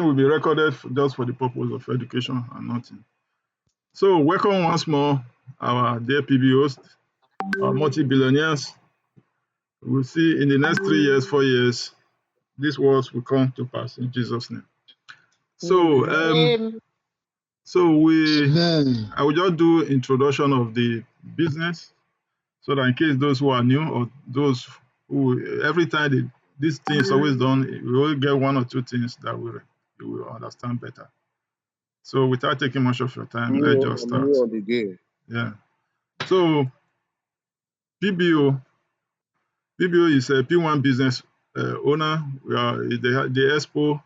will be recorded just for the purpose of education and nothing. So welcome once more, our dear PB host, our multi-billionaires. We'll see in the next 3 years, 4 years, these words will come to pass in Jesus' name. So, I will just do introduction of the business, so that in case those who are new or those who every time this thing is always done, we will get one or two things that you will understand better. So without taking much of your time, let's just start. Yeah. So PBO is a P1 business owner. The expo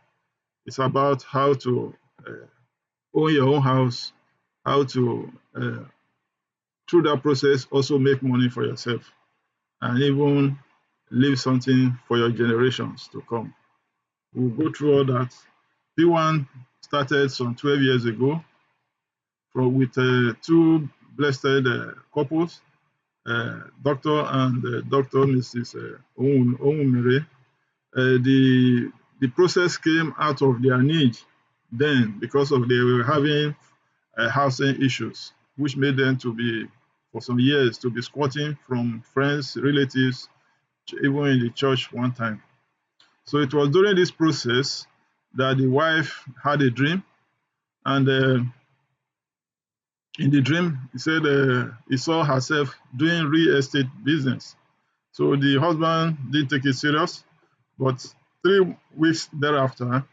is about how to own your own house, how to through that process also make money for yourself, and even leave something for your generations to come. We'll go through all that. P1 started some 12 years ago with two blessed couples, Dr. and Dr. Mrs. Onwumere. The process came out of their need then because they were having housing issues, which made them to be, for some years, to be squatting from friends, relatives, even in the church one time. So it was during this process that the wife had a dream, and in the dream, he said he saw herself doing real estate business. So the husband didn't take it serious, but 3 weeks thereafter,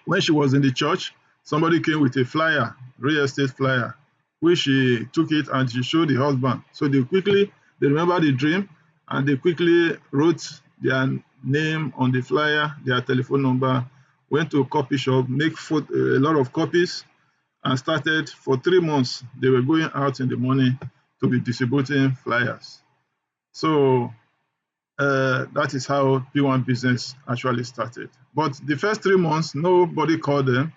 when she was in the church, somebody came with a flyer, real estate flyer, which she took it and she showed the husband. So they remembered the dream, and they quickly wrote their name on the flyer, their telephone number, went to a copy shop, make a lot of copies, and started for 3 months. They were going out in the morning to be distributing flyers. So that is how P1 business actually started. But the first 3 months, nobody called them.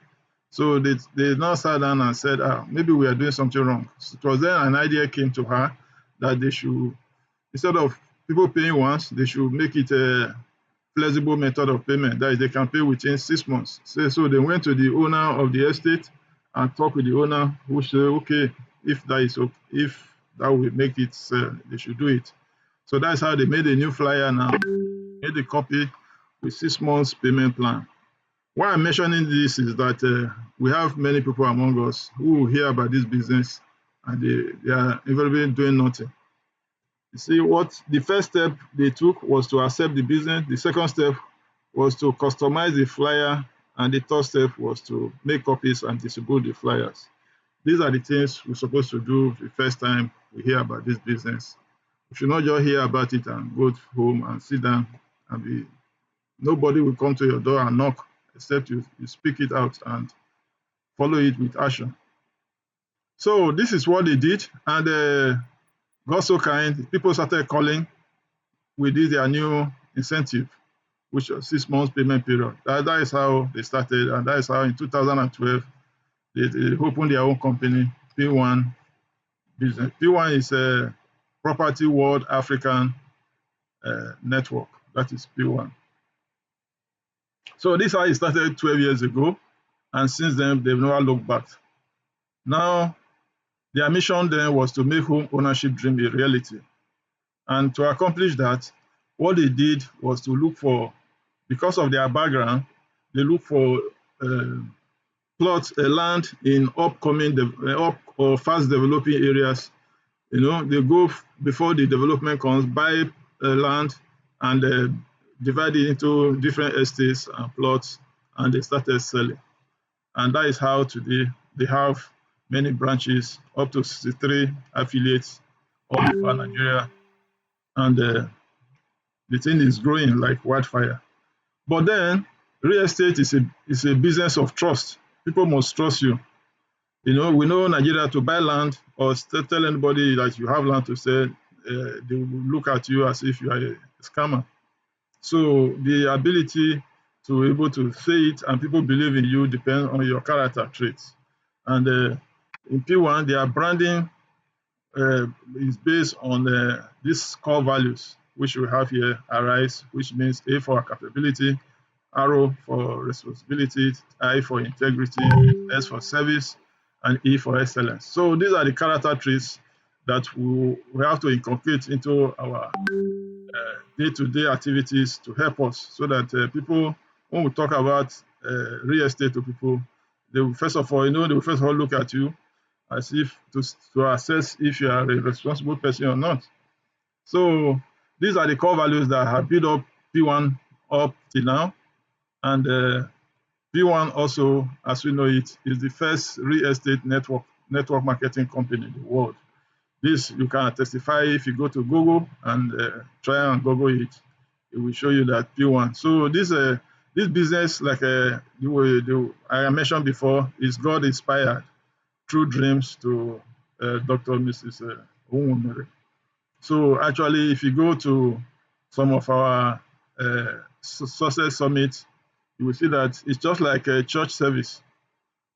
So they now sat down and said, maybe we are doing something wrong. So it was then an idea came to her that they should, instead of people paying once, they should make it a flexible method of payment. That is, they can pay within 6 months. So they went to the owner of the estate and talked with the owner, who said, okay, if that will make it, they should do it. So that's how they made a new flyer now, made a copy with 6 months payment plan. Why I'm mentioning this is that we have many people among us who hear about this business and they are invariably doing nothing. You see, what the first step they took was to accept the business. The second step was to customize the flyer, and the third step was to make copies and distribute the flyers. These are the things we're supposed to do the first time we hear about this business. We should not just hear about it and go home and sit down and nobody will come to your door and knock except you speak it out and follow it with action. So this is what they did, and God so kind, people started calling with their new incentive, which was 6 months payment period. That is how they started, and that is how in 2012 they opened their own company, P1 Business. P1 is a Property World African Network. That is P1. So this is how it started 12 years ago, and since then they've never looked back. Now, their mission then was to make home ownership dream a reality. And to accomplish that, what they did was to look for, because of their background, they look for plots, land in upcoming or fast developing areas. They go before the development comes, buy land and divide it into different estates and plots, and they started selling. And that is how today they have many branches, up to 63 affiliates all over Nigeria, and the thing is growing like wildfire. But then real estate is a business of trust. People must trust you. We know Nigeria, to buy land or tell anybody that you have land to sell, they will look at you as if you are a scammer. So the ability to be able to say it and people believe in you depends on your character traits. And in P1, their branding is based on these core values, which we have here: arise, which means A for capability, R for responsibility, I for integrity, S for service, and E for excellence. So these are the character traits that we have to inculcate into our day-to-day activities to help us so that people, when we talk about real estate to people, they will first of all, they will first of all look at you as if to assess if you are a responsible person or not. So these are the core values that have built up P1 up till now. And P1 also, as we know it, is the first real estate network marketing company in the world. This you can testify if you go to Google and try and Google it. It will show you that P1. So this business, like I mentioned before, is God inspired through dreams to Dr. Mrs. Onwumere. So actually, if you go to some of our success summits, you will see that it's just like a church service.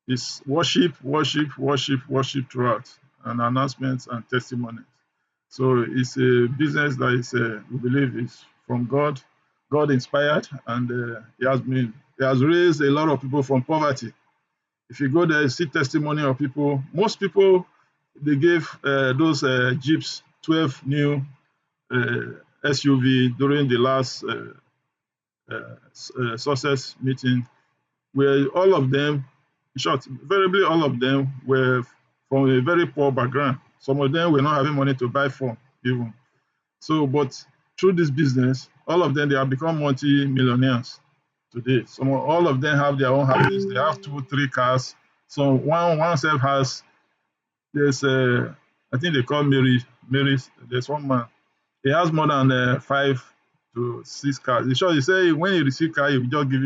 It's worship, worship, worship, worship throughout, and announcements and testimonies. So it's a business that is, we believe, is from God, God inspired, and He has raised a lot of people from poverty. If you go there, you see testimony of people. Most people they gave those jeeps 12 new SUV during the last success meeting, where all of them, in short, invariably all of them were from a very poor background. Some of them were not having money to buy phone even. So, but through this business, all of them they have become multi-millionaires today. All of them have their own houses. They have two, three cars. So one self has there's I think they call Mary. There's one man. He has more than 5 to 6 cars. In short, he say when he receive car, he will just give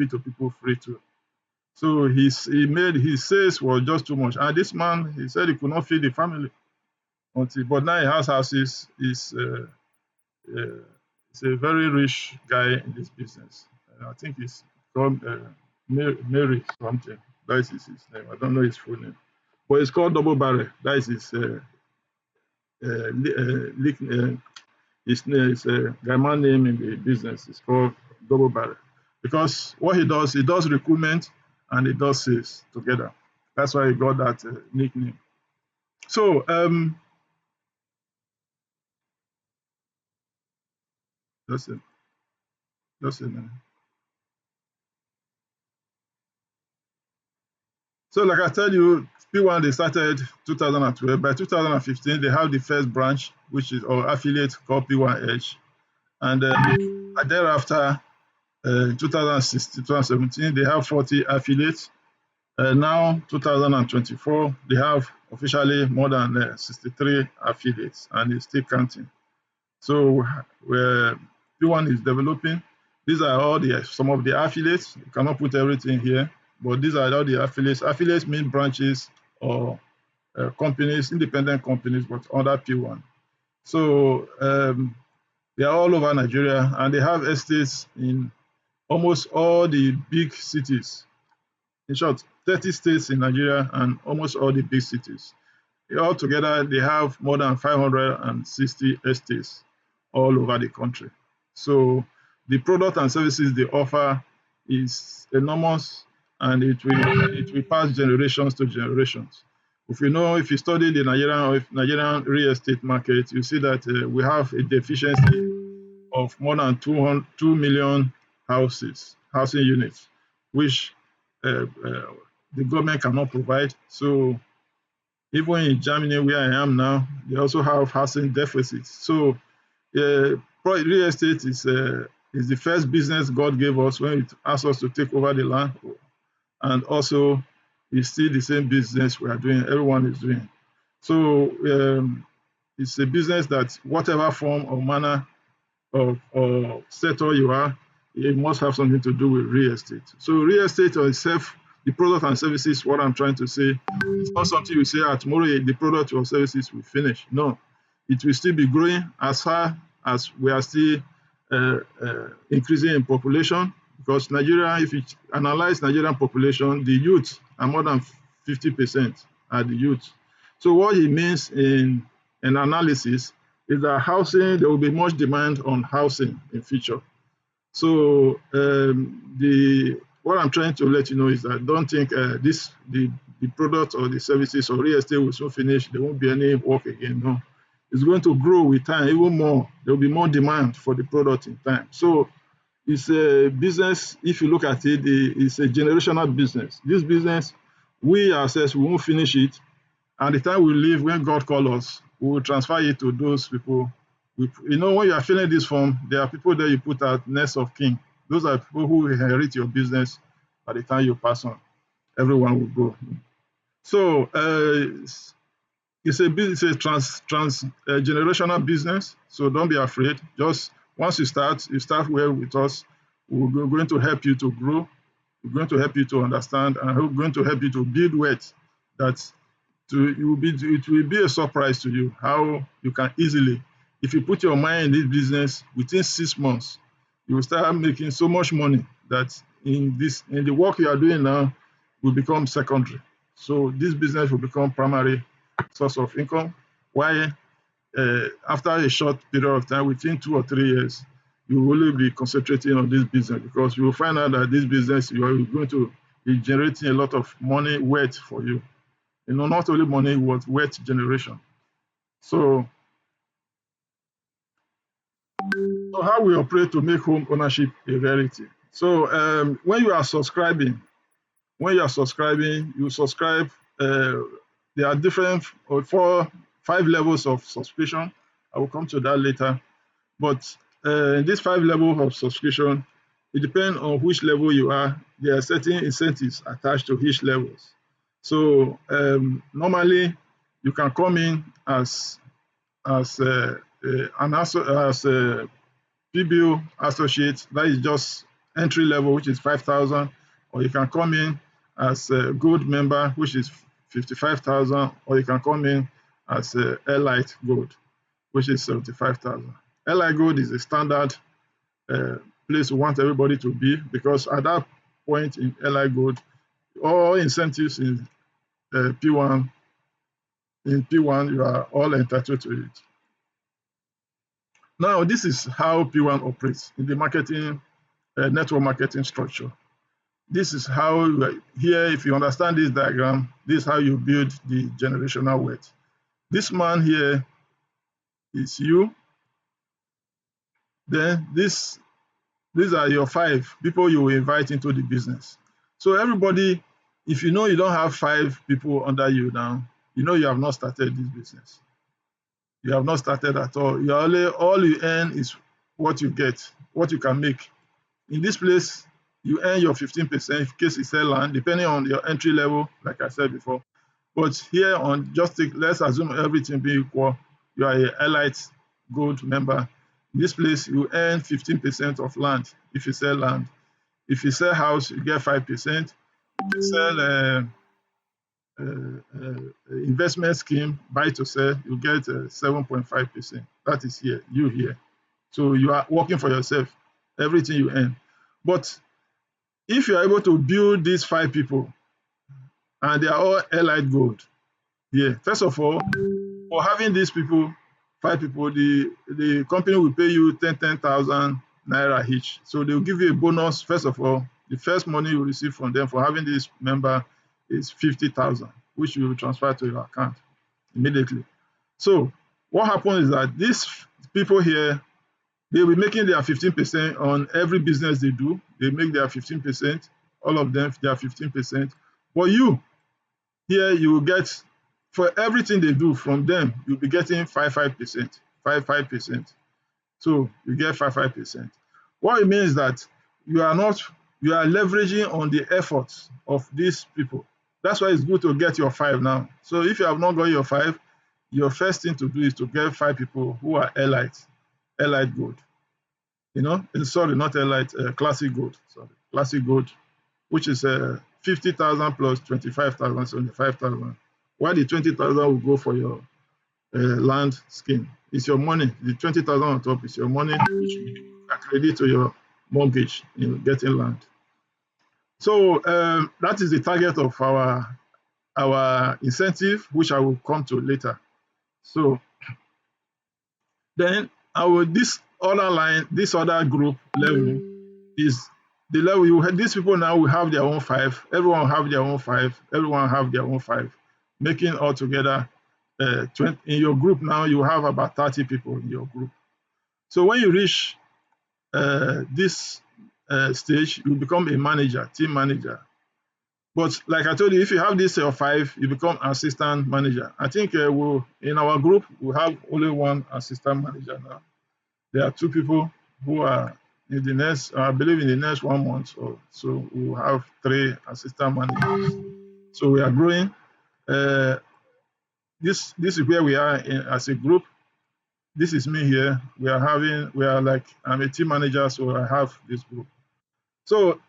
it to people free too. So he made his sales was just too much. And this man, he said he could not feed the family but now he has houses. Uh, he's a very rich guy in this business. I think he's called Mary something. That is his name. I don't know his full name, but it's called Double Barrel. That is his his name is Gaiman name in the business. It's called Double Barrel because what he does recruitment and he does sales together. That's why he got that nickname. So that's it. That's it. So like I tell you, P1 they started 2012. By 2015, they have the first branch, which is or affiliate called P1H, and thereafter, in 2016, 2017, they have 40 affiliates. Now, 2024, they have officially more than 63 affiliates, and it's still counting. So, where P1 is developing, these are all the some of the affiliates. You cannot put everything here, but these are all the affiliates. Affiliates mean branches or companies, independent companies, but under P1. So they are all over Nigeria, and they have estates in almost all the big cities. In short, 30 states in Nigeria and almost all the big cities. Altogether, they have more than 560 estates all over the country. So the product and services they offer is enormous, and it will pass generations to generations. If you study the Nigerian real estate market, you see that we have a deficiency of more than 2 million housing units, which the government cannot provide. So even in Germany, where I am now, they also have housing deficits. So real estate is the first business God gave us when it asked us to take over the land, and also it's still the same business we are doing. Everyone is doing. So it's a business that whatever form or manner or sector you are, it must have something to do with real estate. So real estate or itself, the product and services, what I'm trying to say, it's not something you say, tomorrow the product or services will finish. No, it will still be growing as far as we are still increasing in population. Because Nigeria, if you analyze Nigerian population, the youth are more than 50% are the youth. So what it means in analysis is that housing, there will be much demand on housing in future. So the what I'm trying to let you know is that don't think the product or the services or real estate will soon finish. There won't be any work again. No, it's going to grow with time even more. There will be more demand for the product in time. So it's a business. If you look at it, it's a generational business. This business, we ourselves, we won't finish it. And the time we leave, when God calls us, we will transfer it to those people. When you are filling this form, there are people that you put at next of kin. Those are people who inherit your business by the time you pass on. Everyone will go. So it's a trans generational business. So don't be afraid. Just once you start well with us. We're going to help you to grow. We're going to help you to understand, and we're going to help you to build wealth that it will be a surprise to you how you can easily, if you put your mind in this business, within 6 months, you will start making so much money that in the work you are doing now will become secondary. So this business will become primary source of income. While after a short period of time, within 2 or 3 years, you will only be concentrating on this business because you will find out that this business you are going to be generating a lot of money, wealth for you. Not only money, but wealth generation. So how we operate to make home ownership a reality. So when you are subscribing, you subscribe. There are different or 5 levels of subscription. I will come to that later. But these 5 levels of subscription, it depends on which level you are. There are certain incentives attached to each levels. So normally, you can come in as a PBO associate. That is just entry level, which is 5,000, or you can come in as a gold member, which is 55,000, or you can come in as a Elite Gold, which is 75,000. Elite Gold is a standard uh, place we want everybody to be because at that point in Elite Gold, all incentives P1 in P1 you are all entitled to it. Now, this is how P1 operates in the network marketing structure. This is how here, if you understand this diagram, this is how you build the generational wealth. This man here is you. Then these are your 5 people you will invite into the business. So everybody, if you know you don't have 5 people under you now, you know you have not started this business. You have not started at all. All you earn is what you get, what you can make. In this place, you earn your 15% in case you sell land, depending on your entry level, like I said before. But here let's assume everything being equal, you are a Elite Gold member. In this place, you earn 15% of land if you sell land. If you sell house, you get 5%. If you sell investment scheme, buy to sell, you get 7.5%. That is here. So you are working for yourself, everything you earn. But if you are able to build these 5 people and they are all Elite Gold, first of all, for having these 5 people, the company will pay you 10,000 naira each. So they will give you a bonus. First of all, the first money you receive from them for having this member is 50,000, which you will transfer to your account immediately. So what happens is that these people here, they will be making their 15% on every business they do. They make their 15%, all of them, their 15%. But you, here, you will get, for everything they do from them, you'll be getting 5%. So you get 5%. What it means is that you are leveraging on the efforts of these people. That's why it's good to get your 5 now. So if you have not got your 5, your first thing to do is to get 5 people who are Elite Gold. Sorry, not Elite, Classic Gold. Sorry, Classic Gold, which is 50,000 plus 25,000, 75,000. While the 20,000 will go for your land scheme. It's your money. The 20,000 on top is your money, which will accredit to your mortgage in getting land. So that is the target of our incentive, which I will come to later. So then this other group level, is the level you have. These people now will have their own five. Everyone have their own five. Everyone have their own five, making altogether 20. In your group now, you have about 30 people in your group. So when you reach this stage, you become a manager, team manager. But like I told you, if you have this five, you become assistant manager. I think in our group, we have only one assistant manager now. There are two people who are in the next, I believe in the next 1 month or so, we will have three assistant managers. So we are growing. Uh, this is where we are as a group. This is me here. We are like, I'm a team manager, so I have this group. So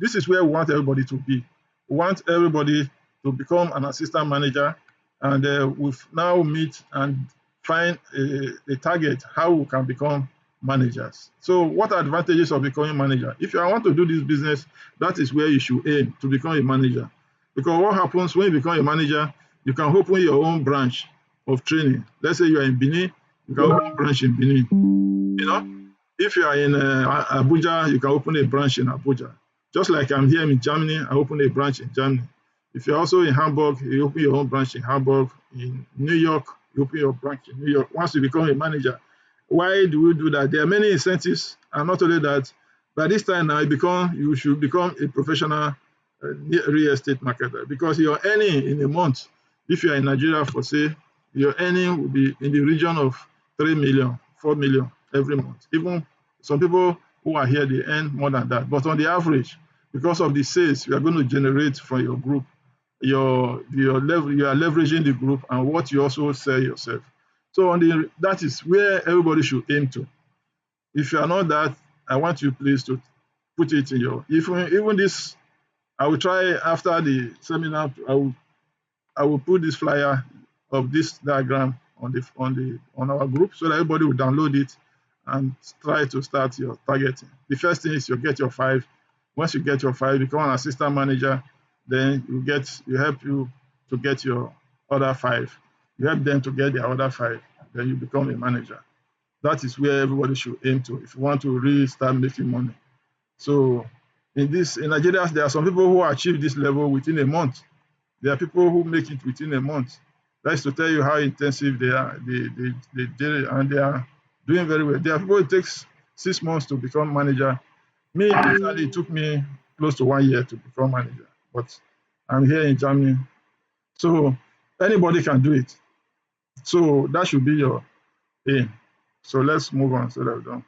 this is where we want everybody to be. We want everybody to become an assistant manager, and we've now meet and find a target how we can become managers. So what are advantages of becoming manager? If you want to do this business, that is where you should aim to become a manager. Because what happens when you become a manager, you can open your own branch of training. Let's say you are in Benin, you can open a branch in Benin. You know, if you are in Abuja, you can open a branch in Abuja. Just like I'm here in Germany, I open a branch in Germany. If you're also in Hamburg, you open your own branch in Hamburg. In New York, you open your branch in New York. Once you become a manager, why do we do that? There are many incentives, and not only that, by this time now, you should become a professional real estate marketer because your earning in a month, if you are in Nigeria for say, your earning will be in the region of 3 million, 4 million every month. Even some people who are here, they earn more than that. But on the average, because of the sales you are going to generate from your group, your level, you are leveraging the group and what you also sell yourself. So that is where everybody should aim to. If you are not that, I want you please to put it in your even this. I will try after the seminar. I will put this flyer of this diagram on our group so that everybody will download it and try to start your targeting. The first thing is you get your five. Once you get your five, become an assistant manager, then you help you to get your other five. You help them to get their other five, then you become a manager. That is where everybody should aim to if you want to really start making money. So in Nigeria, there are some people who achieve this level within a month. There are people who make it within a month. That's to tell you how intensive they are. They did it and they are doing very well. There are people it takes 6 months to become manager. Me, personally, it took me close to 1 year to become manager. But I'm here in Germany. So anybody can do it. So that should be your aim. So let's move on so that we don't.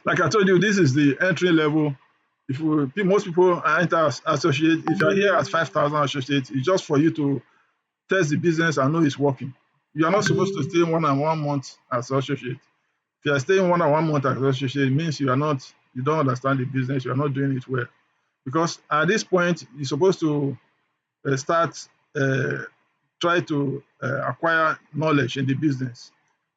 Like I told you, this is the entry level. Most people enter as associate. If you're here as 5,000 associate, it's just for you to test the business and know it's working. You are not supposed to stay 1 month as associate. If you are staying 1 month as associate, it means you don't understand the business, you are not doing it well. Because at this point, you're supposed to start try to acquire knowledge in the business.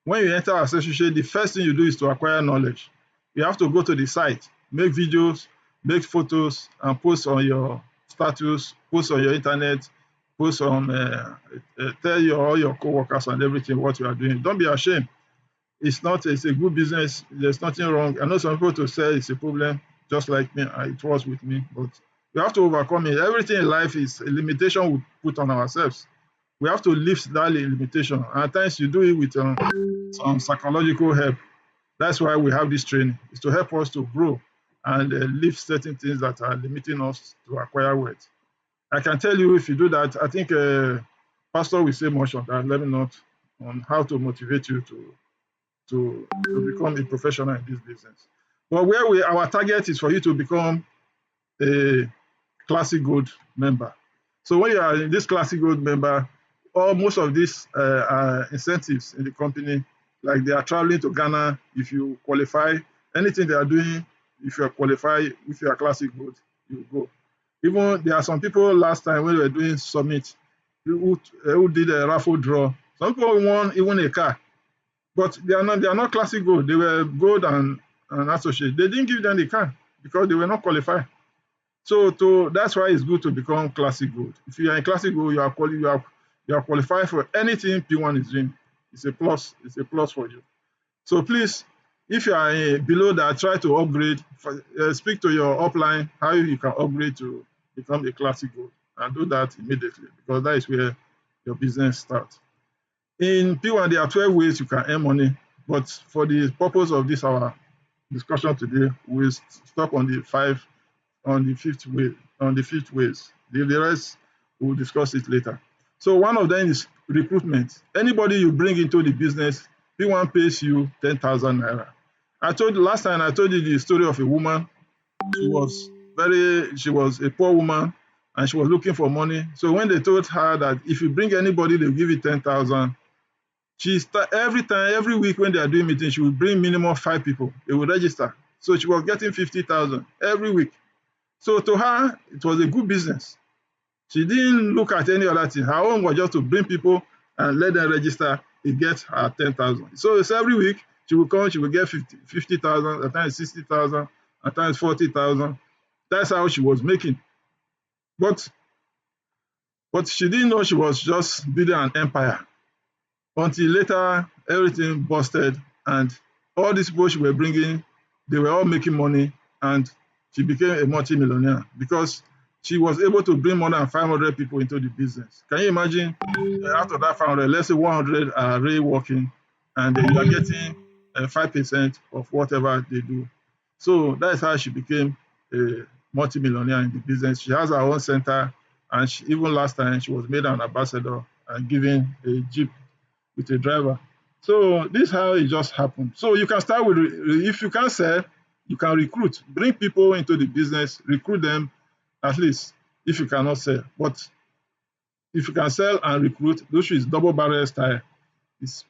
When you enter as associate, the first thing you do is to acquire knowledge. You have to go to the site, make videos, make photos, and post on your status, post on your internet, post on, tell all your co-workers and everything what you are doing. Don't be ashamed. It's a good business. There's nothing wrong. I know some people to say it's a problem, just like me, it was with me, but we have to overcome it. Everything in life is a limitation we put on ourselves. We have to lift that limitation. And at times you do it with some psychological help. That's why we have this training. It's to help us to grow and lift certain things that are limiting us to acquire wealth. I can tell you if you do that, I think Pastor will say much on that. Let me not on how to motivate you to become a professional in this business. But our target is for you to become a Classic Gold member. So when you are in this Classic Gold member, most of these incentives in the company, like they are traveling to Ghana, if you qualify, anything they are doing, if you are qualified, if you are Classic Gold, you go. Even there are some people last time when we were doing summit who did a raffle draw. Some people won even a car, but they are not Classic Gold. They were Gold and associate. They didn't give them the car because they were not qualified. So that's why it's good to become Classic Gold. If you are in Classic Gold, you are qualified for anything P1 is doing. It's a plus. It's a plus for you. So please, If you are below that, try to upgrade. Speak to your upline how you can upgrade to become a classic gold, and do that immediately, because that is where your business starts. In P1, there are 12 ways you can earn money, but for the purpose of this our discussion today, we'll stop on the fifth way, on the fifth ways. The rest we'll discuss it later. So one of them is recruitment. Anybody you bring into the business, P1 pays you 10,000 naira. Last time I told you the story of a woman. She was a poor woman, and she was looking for money. So when they told her that if you bring anybody, they'll give you 10,000, every week when they are doing meetings, she will bring minimum 5 people. They will register. So she was getting 50,000 every week. So to her, it was a good business. She didn't look at any other thing. Her own was just to bring people and let them register. It gets her 10,000. So it's every week she will come, she will get 50,000, at times 60,000, at times 40,000. That's how she was making. But she didn't know she was just building an empire until later everything busted, and all these people she were bringing, they were all making money, and she became a multi-millionaire because she was able to bring more than 500 people into the business. Can you imagine? Out of that 500, let's say 100 are really working, and you are getting 5% of whatever they do. So that's how she became a multi-millionaire in the business. She has her own center, and even last time she was made an ambassador and given a jeep with a driver. So this is how it just happened. So you can start with, if you can't sell, you can recruit, bring people into the business, recruit them, at least if you cannot sell. But if you can sell and recruit, those is double barrel style. It's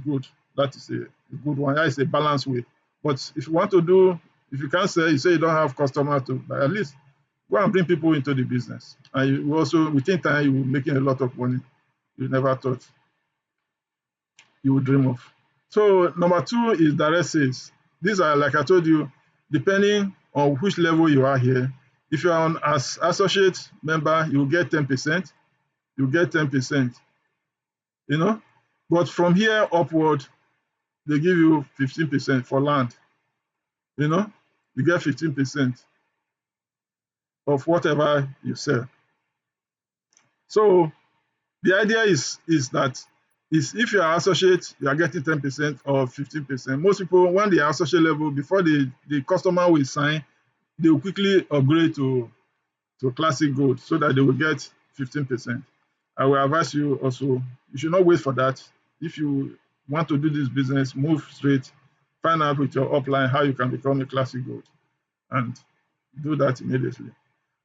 good. That is a good one. That is a balanced way. But if you want to do, if you can't sell, you say you don't have customers to, but at least go and bring people into the business. And you also, within time, you will be making a lot of money you never thought you would dream of. So number 2 is direct sales. These are, like I told you, depending on which level you are here. If you are on as associate member, you will get 10%. You get 10%. But from here upward, they give you 15% for land. You get 15% of whatever you sell. So the idea is that if you are associate, you are getting 10% or 15%. Most people, when they are associate level, before the customer will sign, they will quickly upgrade to classic gold so that they will get 15%. I will advise you also, you should not wait for that. If you want to do this business, move straight, find out with your upline how you can become a classic gold, and do that immediately.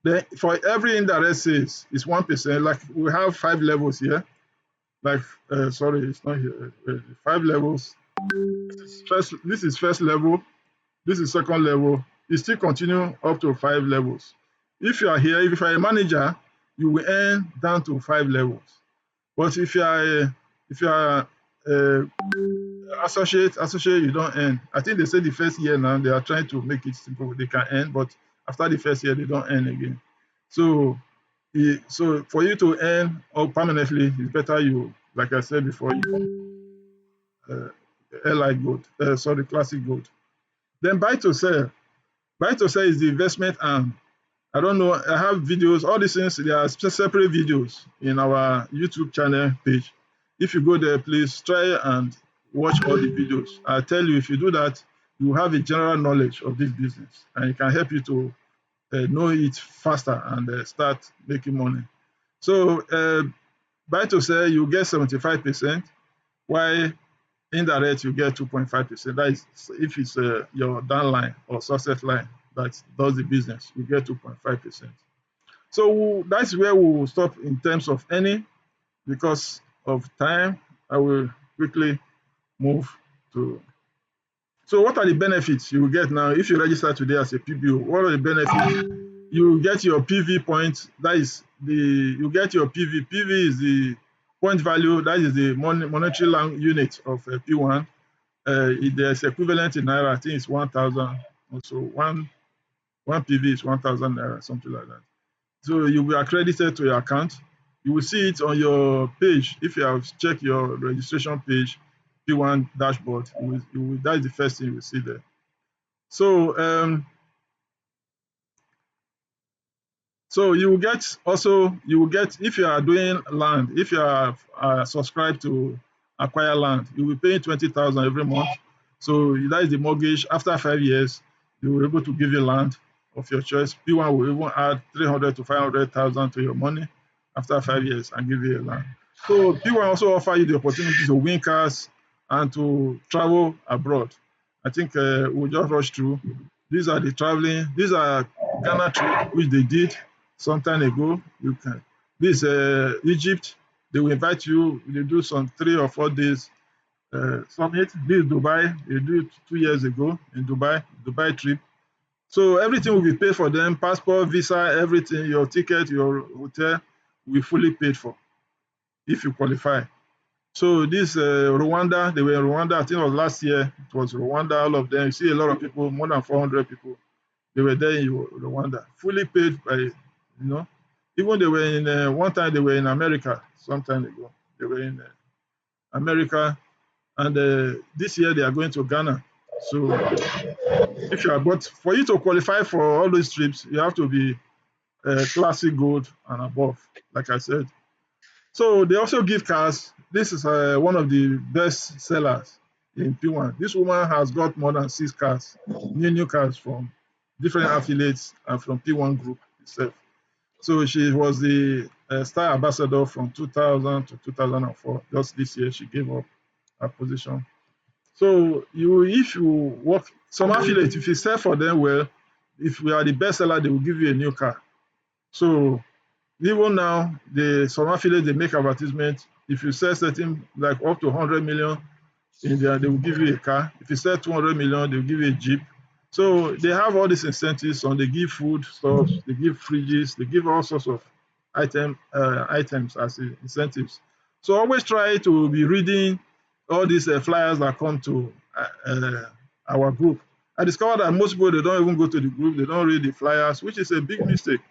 Then for every indirect sales, it's 1%. Like we have 5 levels here. Like, sorry, it's not here. 5 levels. This is first level. This is second level. You still continue up to 5 levels. If you are here, if you are a manager, you will earn down to 5 levels. But if you are associate, you don't earn. I think they say the first year now they are trying to make it simple. They can earn, but after the first year they don't earn again. So for you to earn permanently, it's better you, like I said before, you LI gold. Classic gold. Then buy to sell. Buy to sell is the investment arm. I don't know. I have videos. All these things, there are separate videos in our YouTube channel page. If you go there, please try and watch all the videos. I tell you, if you do that, you will have a general knowledge of this business, and it can help you to know it faster and start making money. So buy to sell, you get 75%, while indirect you get 2.5%. That is if it's your downline or success line that does the business, you get 2.5%. So that's where we will stop in terms of earning. Because of time, I will quickly move to. So what are the benefits you will get now if you register today as a PBO? What are the benefits? You get your PV points. That is you get your PV. PV is the point value. That is the monetary unit of P1. There's equivalent in naira. I think it's 1,000. Also, one PV is 1,000 naira, something like that. So you will be accredited to your account. You will see it on your page. If you have checked your registration page, P1 dashboard. That is the first thing you will see there. So you will get also, if you are doing land, if you are subscribed to acquire land, you will pay 20,000 every month. So that is the mortgage. After 5 years, you will be able to give you land of your choice. P1 will even add 300 to 500,000 to your money after 5 years and give you a land. So P1 also offer you the opportunity to win cars and to travel abroad. I think we'll just rush through. These are the traveling. These are Ghana trip which they did some time ago. You can. This Egypt. They will invite you. They do some 3 or 4 days summit. This is Dubai. They do it 2 years ago in Dubai trip. So everything will be paid for them. Passport, visa, everything. Your ticket, your hotel will be fully paid for if you qualify. So this Rwanda, they were in Rwanda. I think it was last year. It was Rwanda. All of them. You see a lot of people, more than 400 people. They were there in Rwanda, fully paid by, even they were in, one time they were in America, some time ago. They were in America, and this year they are going to Ghana. So but for you to qualify for all those trips, you have to be classic gold and above, like I said. So they also give cars. This is one of the best sellers in P1. This woman has got more than 6 cars, new cars from different affiliates and from P1 Group itself. So she was the star ambassador from 2000 to 2004. Just this year, she gave up her position. So if you work, some affiliates, if you sell for them well, if we are the best seller, they will give you a new car. So even now, some affiliates, they make advertisement. If you sell certain, like up to 100 million in there, they will give you a car. If you sell 200 million, they will give you a Jeep. So they have all these incentives, and they give food stuff, they give fridges, they give all sorts of items as incentives. So always try to be reading all these flyers that come to our group. I discovered that most people, they don't even go to the group, they don't read the flyers, which is a big mistake.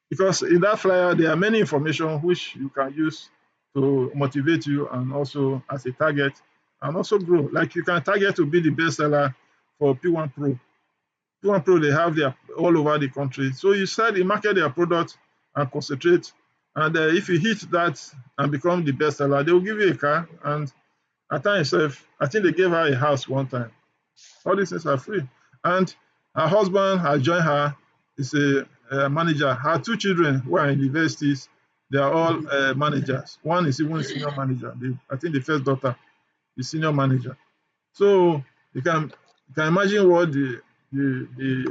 Because in that flyer, there are many information which you can use to motivate you and also as a target and also grow. Like you can target to be the best seller for P1 Pro. P1 Pro, they have their all over the country. So you market their product and concentrate. And if you hit that and become the best seller, they will give you a car. And at times, I think they gave her a house one time. All these things are free. And her husband has joined her. Is a manager. Her 2 children who are in universities, they are all managers. One is even senior manager. I think the first daughter is senior manager. So you can imagine what the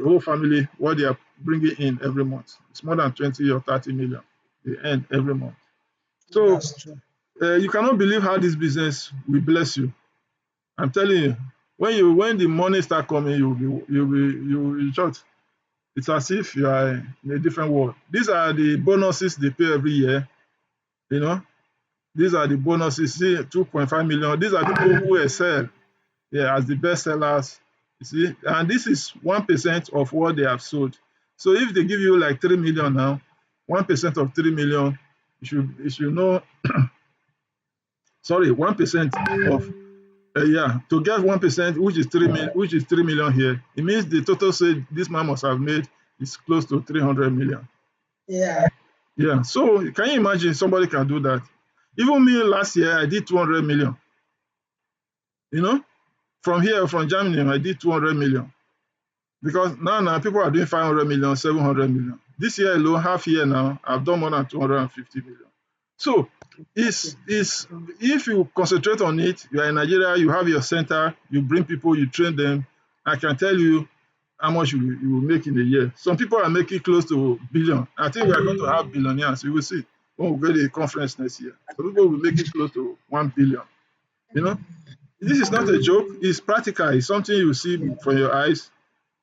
whole family, what they are bringing in every month. It's more than 20 or 30 million they earn every month. So you cannot believe how this business will bless you. I'm telling you, when the money start coming, you'll be shocked. It's as if you are in a different world. These are the bonuses they pay every year. You know, these are the bonuses. See, 2.5 million. These are people who excel, as the best sellers. You see, and this is 1% of what they have sold. So if they give you like 3 million now, 1% of 3 million, you should know. Sorry, 1% of to get 1%, which is 3 million here, it means the total sale this man must have made is close to 300 million. Yeah. So can you imagine somebody can do that? Even me last year, I did 200 million. You know, from here, from Germany, I did 200 million. Because now people are doing 500 million, 700 million. This year alone, half year now, I've done more than 250 million. So it's if you concentrate on it, you are in Nigeria, you have your center, you bring people, you train them. I can tell you how much you will make in a year. Some people are making close to billion. I think we are going to have billionaires. You will see when we go to the conference next year. Some people will make it close to 1 billion. You know, this is not a joke. It's practical. It's something you see from your eyes.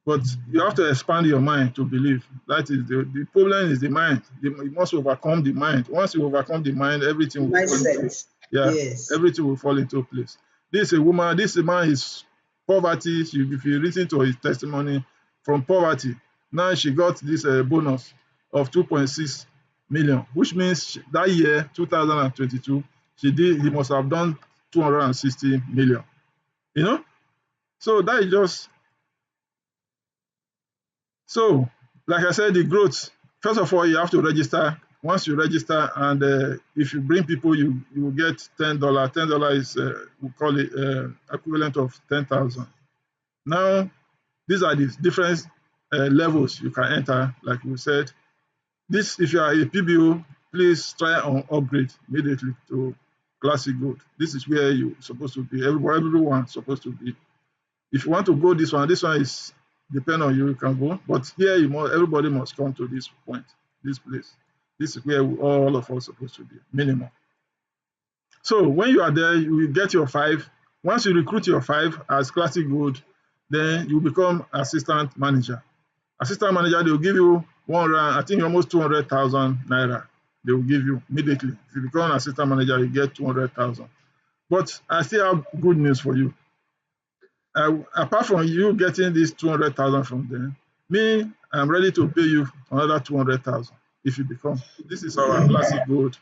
But you have to expand your mind to believe. That is the problem is the mind. You must overcome the mind. Once you overcome the mind, everything will fall into place. Yeah, everything will fall into place. This is a woman, this man is poverty. If you listen to his testimony, from poverty, now she got this bonus of 2.6 million, which means that year, 2022, he must have done 260 million. You know, so that is just so. Like I said, the growth. First of all, you have to register. Once you register, and if you bring people, you will get $10. $10 is we call it equivalent of 10,000. Now, these are the different levels you can enter. Like we said, this if you are a PBO, please try and upgrade immediately to Classic Gold. This is where you're supposed to be. Everyone's supposed to be. If you want to go this one is depend on you. You can go, but here everybody must come to this point, this place. This is where all of us supposed to be minimum. So when you are there, you will get your 5. Once you recruit your 5 as Classic Gold, then you become assistant manager. Assistant manager, they will give you 100, I think almost 200,000 naira. They will give you immediately. If you become an assistant manager, you get 200,000. But I still have good news for you. Apart from you getting this 200,000 from them, me, I'm ready to pay you another 200,000 if you become. This is our Classic Gold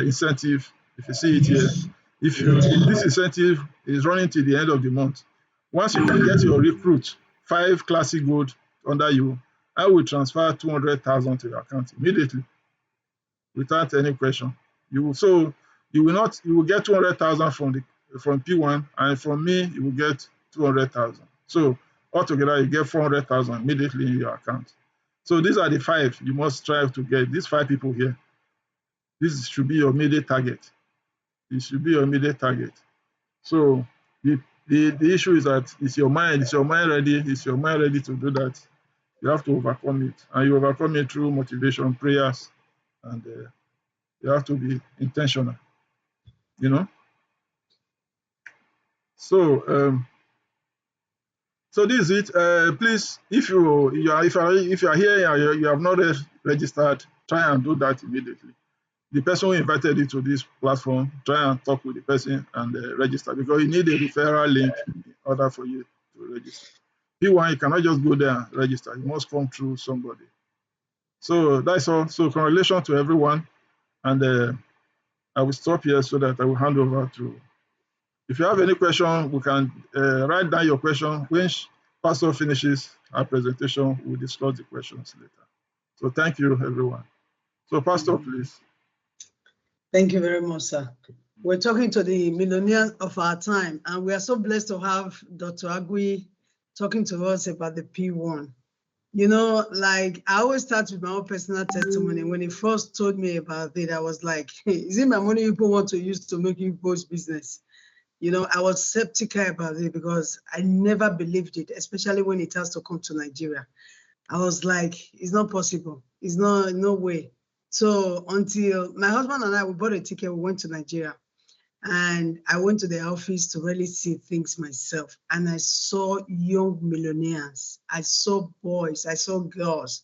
incentive. If you see it here, if this incentive is running till the end of the month. Once you can get your recruit 5 Classic Gold under you, I will transfer 200,000 to your account immediately without any question. You will get 200,000 from P1, and from me you will get 200,000. So altogether you get 400,000 immediately in your account. So these are the 5 you must strive to get. These 5 people here. This should be your immediate target. It should be your immediate target. So the issue is that it's your mind ready? Is your mind ready to do that? You have to overcome it, and you overcome it through motivation, prayers, and you have to be intentional. You know. So so this is it. Please, if you are here and you have not registered, try and do that immediately. The person who invited you to this platform, try and talk with the person and register, because you need a referral link in order for you to register. P1, you cannot just go there and register. You must come through somebody. So that's all. So congratulations to everyone. And I will stop here so that I will hand over to. If you have any question, we can write down your question. When Pastor finishes our presentation, we'll discuss the questions later. So thank you, everyone. So Pastor, please. Thank you very much, sir. We're talking to the millionaires of our time, and we are so blessed to have Dr. Agui talking to us about the P1. You know, like I always start with my own personal testimony. When he first told me about it, I was like, is it my money people want to use to make you boast business? You know, I was skeptical about it because I never believed it, especially when it has to come to Nigeria. I was like, it's not possible. It's no way. So until my husband and I, we bought a ticket, we went to Nigeria. And I went to the office to really see things myself. And I saw young millionaires. I saw boys, I saw girls,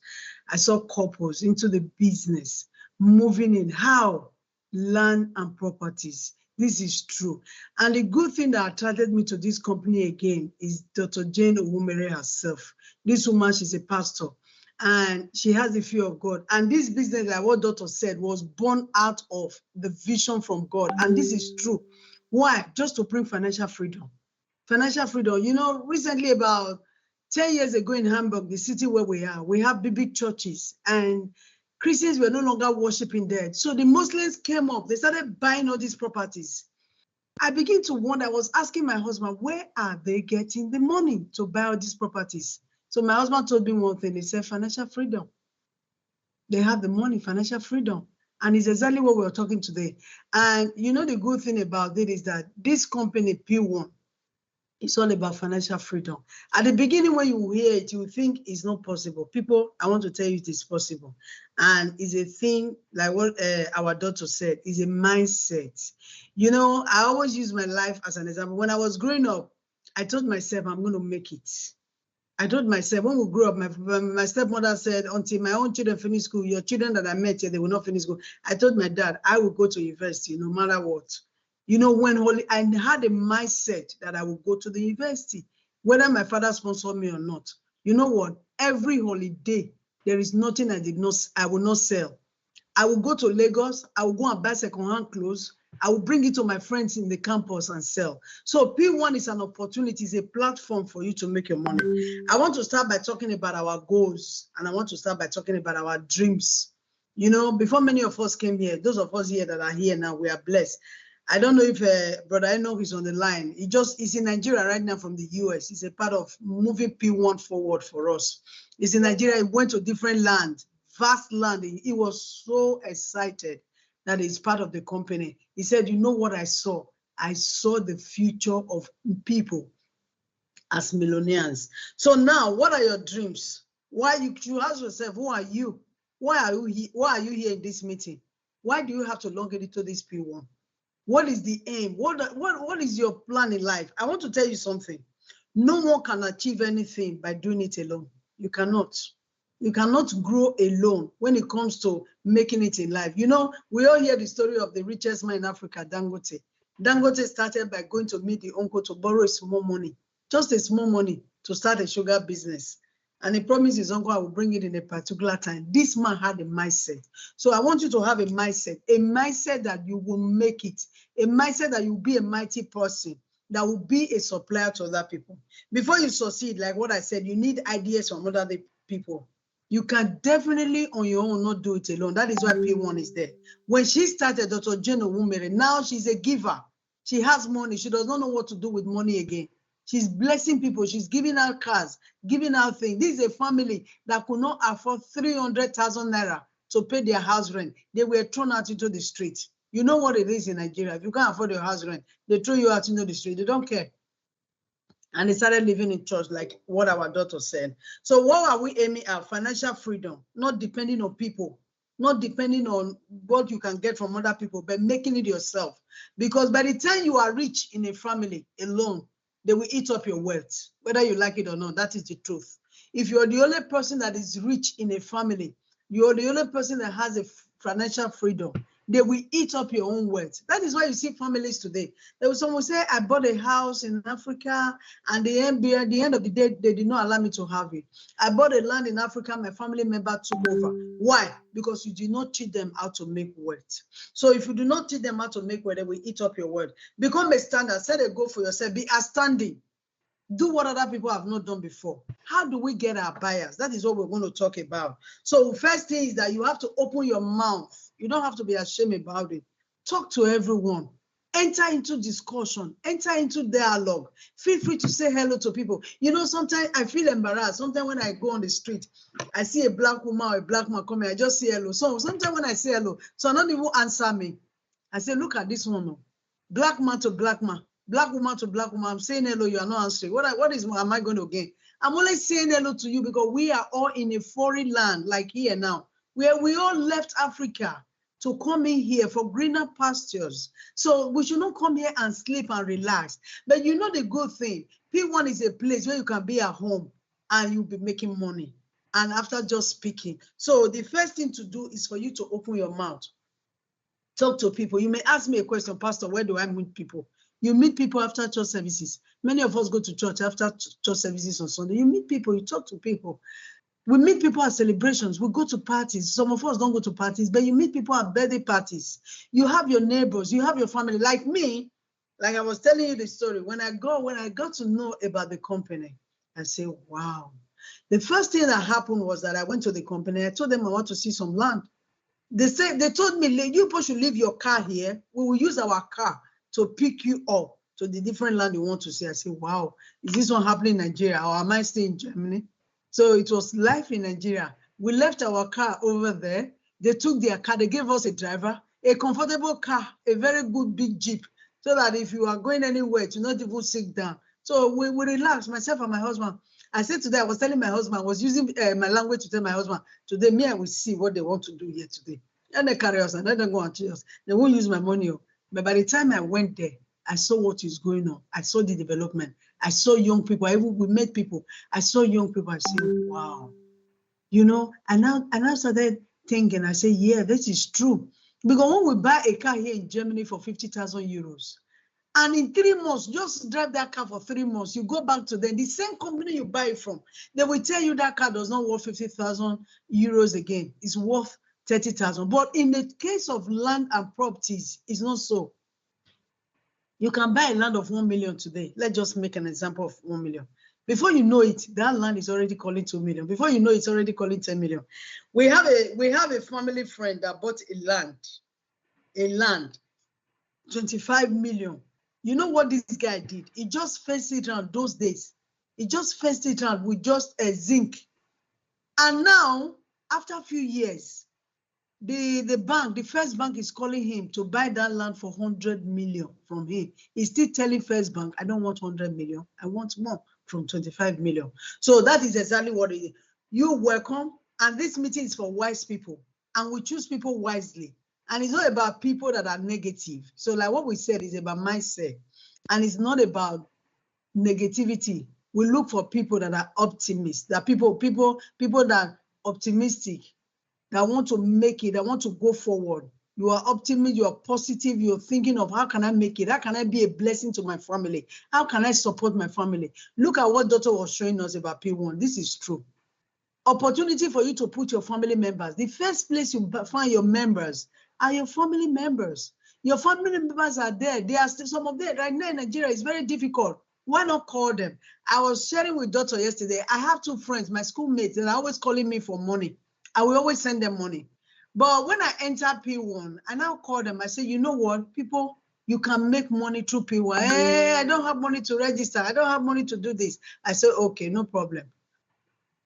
I saw couples into the business, moving in how? Land and properties. This is true. And the good thing that attracted me to this company again is Dr. Jane Owumere herself. This woman, she's a pastor, and she has the fear of God. And this business, like what Doctor said, was born out of the vision from God. And this is true. Why? Just to bring financial freedom. Financial freedom. You know, recently, about 10 years ago in Hamburg, the city where we are, we have big churches, and Christians were no longer worshiping there. So the Muslims came up, they started buying all these properties. I began to wonder, I was asking my husband, where are they getting the money to buy all these properties? So my husband told me one thing, he said, financial freedom. They have the money, financial freedom. And it's exactly what we're talking today. And you know, the good thing about it is that this company, P1, it's all about financial freedom. At the beginning, when you hear it, you think it's not possible. People, I want to tell you it is possible. And it's a thing, like what our daughter said, is a mindset. You know, I always use my life as an example. When I was growing up, I told myself, I'm going to make it. I told myself, when we grew up, my stepmother said, until my own children finish school, your children that I met here, they will not finish school. I told my dad, I will go to university no matter what. You know, I had a mindset that I would go to the university, whether my father sponsored me or not. You know what? Every holiday, there is nothing I will not sell. I will go to Lagos, I will go and buy secondhand clothes, I will bring it to my friends in the campus and sell. So P1 is an opportunity, it's a platform for you to make your money. I want to start by talking about our goals, and I want to start by talking about our dreams. You know, before many of us came here, those of us here that are here now, we are blessed. I don't know if Brother Enoch is on the line. He's in Nigeria right now from the US. He's a part of moving P1 forward for us. He's in Nigeria. He went to different land, vast land. He was so excited that he's part of the company. He said, you know what I saw? I saw the future of people as millionaires. So now, what are your dreams? Why you ask yourself, who are you? Why are you here in this meeting? Why do you have to log into this P1? What is the aim? What is your plan in life? I want to tell you something. No one can achieve anything by doing it alone. You cannot. You cannot grow alone when it comes to making it in life. You know, we all hear the story of the richest man in Africa, Dangote. Dangote started by going to meet the uncle to borrow small money, just a small money to start a sugar business. And he promised his uncle, I will bring it in a particular time. This man had a mindset. So I want you to have a mindset that you will make it, a mindset that you'll be a mighty person, that will be a supplier to other people. Before you succeed, like what I said, you need ideas from other people. You can definitely on your own not do it alone. That is why P1 is there. When she started, Dr. Jane Owumere, now she's a giver. She has money. She does not know what to do with money again. She's blessing people. She's giving out cars, giving out things. This is a family that could not afford 300,000 naira to pay their house rent. They were thrown out into the street. You know what it is in Nigeria. If you can't afford your house rent, they throw you out into the street. They don't care. And they started living in church, like what our daughter said. So what are we aiming at? Financial freedom, not depending on people, not depending on what you can get from other people, but making it yourself. Because by the time you are rich in a family alone, they will eat up your wealth, whether you like it or not. That is the truth. If you're the only person that is rich in a family, you're the only person that has a financial freedom, they will eat up your own wealth. That is why you see families today. There was someone say, I bought a house in Africa, and at the end of the day, they did not allow me to have it. I bought a land in Africa, my family member took over. Why? Because you did not teach them how to make wealth. So if you do not teach them how to make wealth, they will eat up your wealth. Become a standard, set a goal for yourself, be outstanding. Do what other people have not done before. How do we get our buyers? That is what we're going to talk about. So first thing is that you have to open your mouth. You don't have to be ashamed about it. Talk to everyone. Enter into discussion. Enter into dialogue. Feel free to say hello to people. You know, sometimes I feel embarrassed. Sometimes when I go on the street, I see a black woman or a black man coming, I just say hello. So sometimes when I say hello, so I don't even answer me. I say, look at this one. Black man to black man. Black woman to black woman, I'm saying hello, you are not answering. What am I going to gain? I'm only saying hello to you because we are all in a foreign land, like here now, where we all left Africa to come in here for greener pastures. So we should not come here and sleep and relax. But you know the good thing, P1 is a place where you can be at home and you'll be making money. And after just speaking. So the first thing to do is for you to open your mouth. Talk to people. You may ask me a question, Pastor, where do I meet people? You meet people after church services. Many of us go to church after church services on Sunday. You meet people, you talk to people. We meet people at celebrations. We go to parties. Some of us don't go to parties, but you meet people at birthday parties. You have your neighbors, you have your family. Like me, like I was telling you the story, when I got to know about the company, I say, wow. The first thing that happened was that I went to the company. I told them I want to see some land. They told me, you people should leave your car here. We will use our car to pick you up to the different land you want to see. I said, wow, is this one happening in Nigeria or am I still in Germany? So it was life in Nigeria. We left our car over there. They took their car. They gave us a driver, a comfortable car, a very good big Jeep, so that if you are going anywhere, to not even sit down. So we relaxed, myself and my husband. I said today, I was telling my husband, I was using my language to tell my husband, today, me, I will see what they want to do here today. And they carry us and let them go and chill us. They won't use my money. But by the time I went there, I saw what is going on. I saw the development. I saw young people. We met people. I saw young people. I said, wow. You know, and now started thinking, I said, yeah, this is true. Because when we buy a car here in Germany for 50,000 euros, and in 3 months, just drive that car for 3 months, you go back to them, the same company you buy it from, they will tell you that car does not worth 50,000 euros again. It's worth 30,000. But in the case of land and properties, it's not so. You can buy a land of 1 million today. Let's just make an example of 1 million. Before you know it, that land is already calling 2 million. Before you know it's already calling 10 million. We have a family friend that bought a land, 25 million. You know what this guy did? He just fenced it around those days. He just fenced it around with just a zinc. And now, after a few years, the first bank is calling him to buy that land for 100 million from him. He's still telling first bank, I don't want 100 million. I want more from 25 million. So that is exactly what it is. You're welcome. And this meeting is for wise people. And we choose people wisely. And it's not about people that are negative. So like what we said is about mindset. And it's not about negativity. We look for people that are optimists, that people that are optimistic, that want to make it, that want to go forward. You are optimistic, you are positive, you're thinking of how can I make it? How can I be a blessing to my family? How can I support my family? Look at what Doctor was showing us about P1. This is true. Opportunity for you to put your family members. The first place you find your members are your family members. Your family members are there. They are still, some of them right now in Nigeria is very difficult. Why not call them? I was sharing with Doctor yesterday. I have two friends, my schoolmates, that are always calling me for money. I will always send them money. But when I enter P1, I now call them. I say, you know what, people, you can make money through P1. Hey, I don't have money to register. I don't have money to do this. I say, okay, no problem.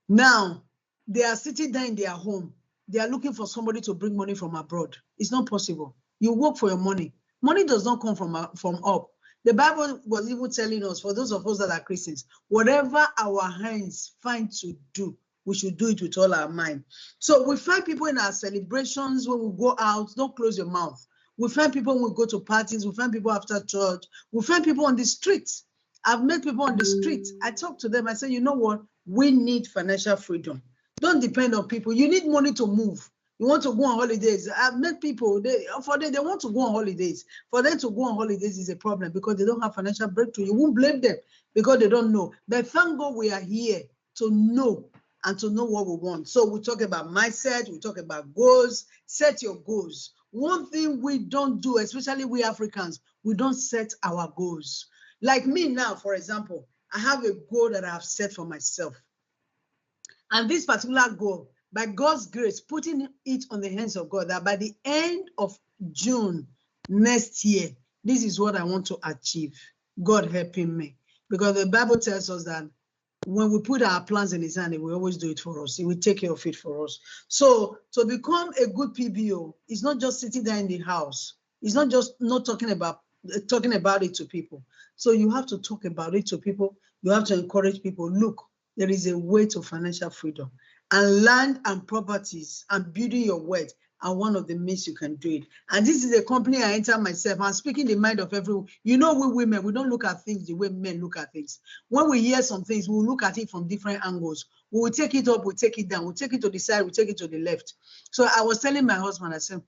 Now, they are sitting there in their home. They are looking for somebody to bring money from abroad. It's not possible. You work for your money. Money does not come from up. The Bible was even telling us, for those of us that are Christians, whatever our hands find to do, we should do it with all our mind. So we find people in our celebrations when we go out, don't close your mouth. We find people when we go to parties, we find people after church, we find people on the streets. I've met people on the street. I talk to them, I say, you know what? We need financial freedom. Don't depend on people. You need money to move. You want to go on holidays. I've met people, they want to go on holidays. For them to go on holidays is a problem because they don't have financial breakthrough. You won't blame them because they don't know. But thank God we are here to know and to know what we want. So we talk about mindset, we talk about goals. Set your goals. One thing we don't do, especially we Africans, we don't set our goals. Like me now, for example, I have a goal that I have set for myself. And this particular goal, by God's grace, putting it on the hands of God, that by the end of June next year, this is what I want to achieve. God helping me. Because the Bible tells us that when we put our plans in his hand, he will always do it for us. He will take care of it for us. So to become a good PBO, it's not just sitting there in the house. It's not just not talking about it to people. So you have to talk about it to people. You have to encourage people. Look, there is a way to financial freedom. And land and properties and building your wealth are one of the means you can do it. And this is a company I enter myself. I'm speaking the mind of everyone. You know, we women, we don't look at things the way men look at things. When we hear some things, we'll look at it from different angles. We will take it up, we'll take it down, we'll take it to the side, we'll take it to the left. So I was telling my husband, I said,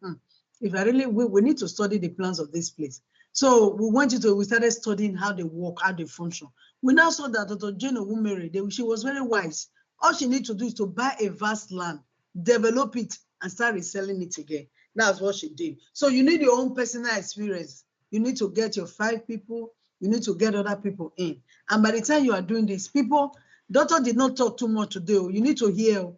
if I really, we need to study the plans of this place. So we started studying how they work, how they function. We now saw that Dr. Jane Owumere, she was very wise. All she needs to do is to buy a vast land, develop it, and start reselling it again. That's what she did. So you need your own personal experience. You need to get your 5 people. You need to get other people in. And by the time you are doing this, people, Doctor did not talk too much today. You need to hear.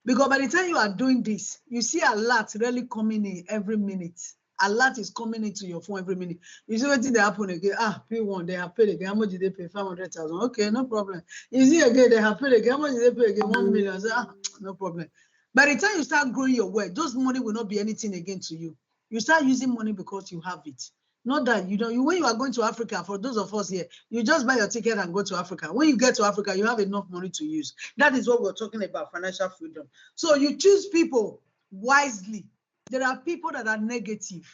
Because by the time you are doing this, you see a lot really coming in every minute. A lot is coming into your phone every minute. You see what they happen again. P1, they have paid again. How much did they pay? 500,000. Okay, no problem. You see again, they have paid again. How much did they pay again? 1 million. Say, no problem. By the time you start growing your wealth, those money will not be anything again to you. You start using money because you have it. Not that you don't. When you are going to Africa, for those of us here, you just buy your ticket and go to Africa. When you get to Africa, you have enough money to use. That is what we're talking about, financial freedom. So you choose people wisely. There are people that are negative.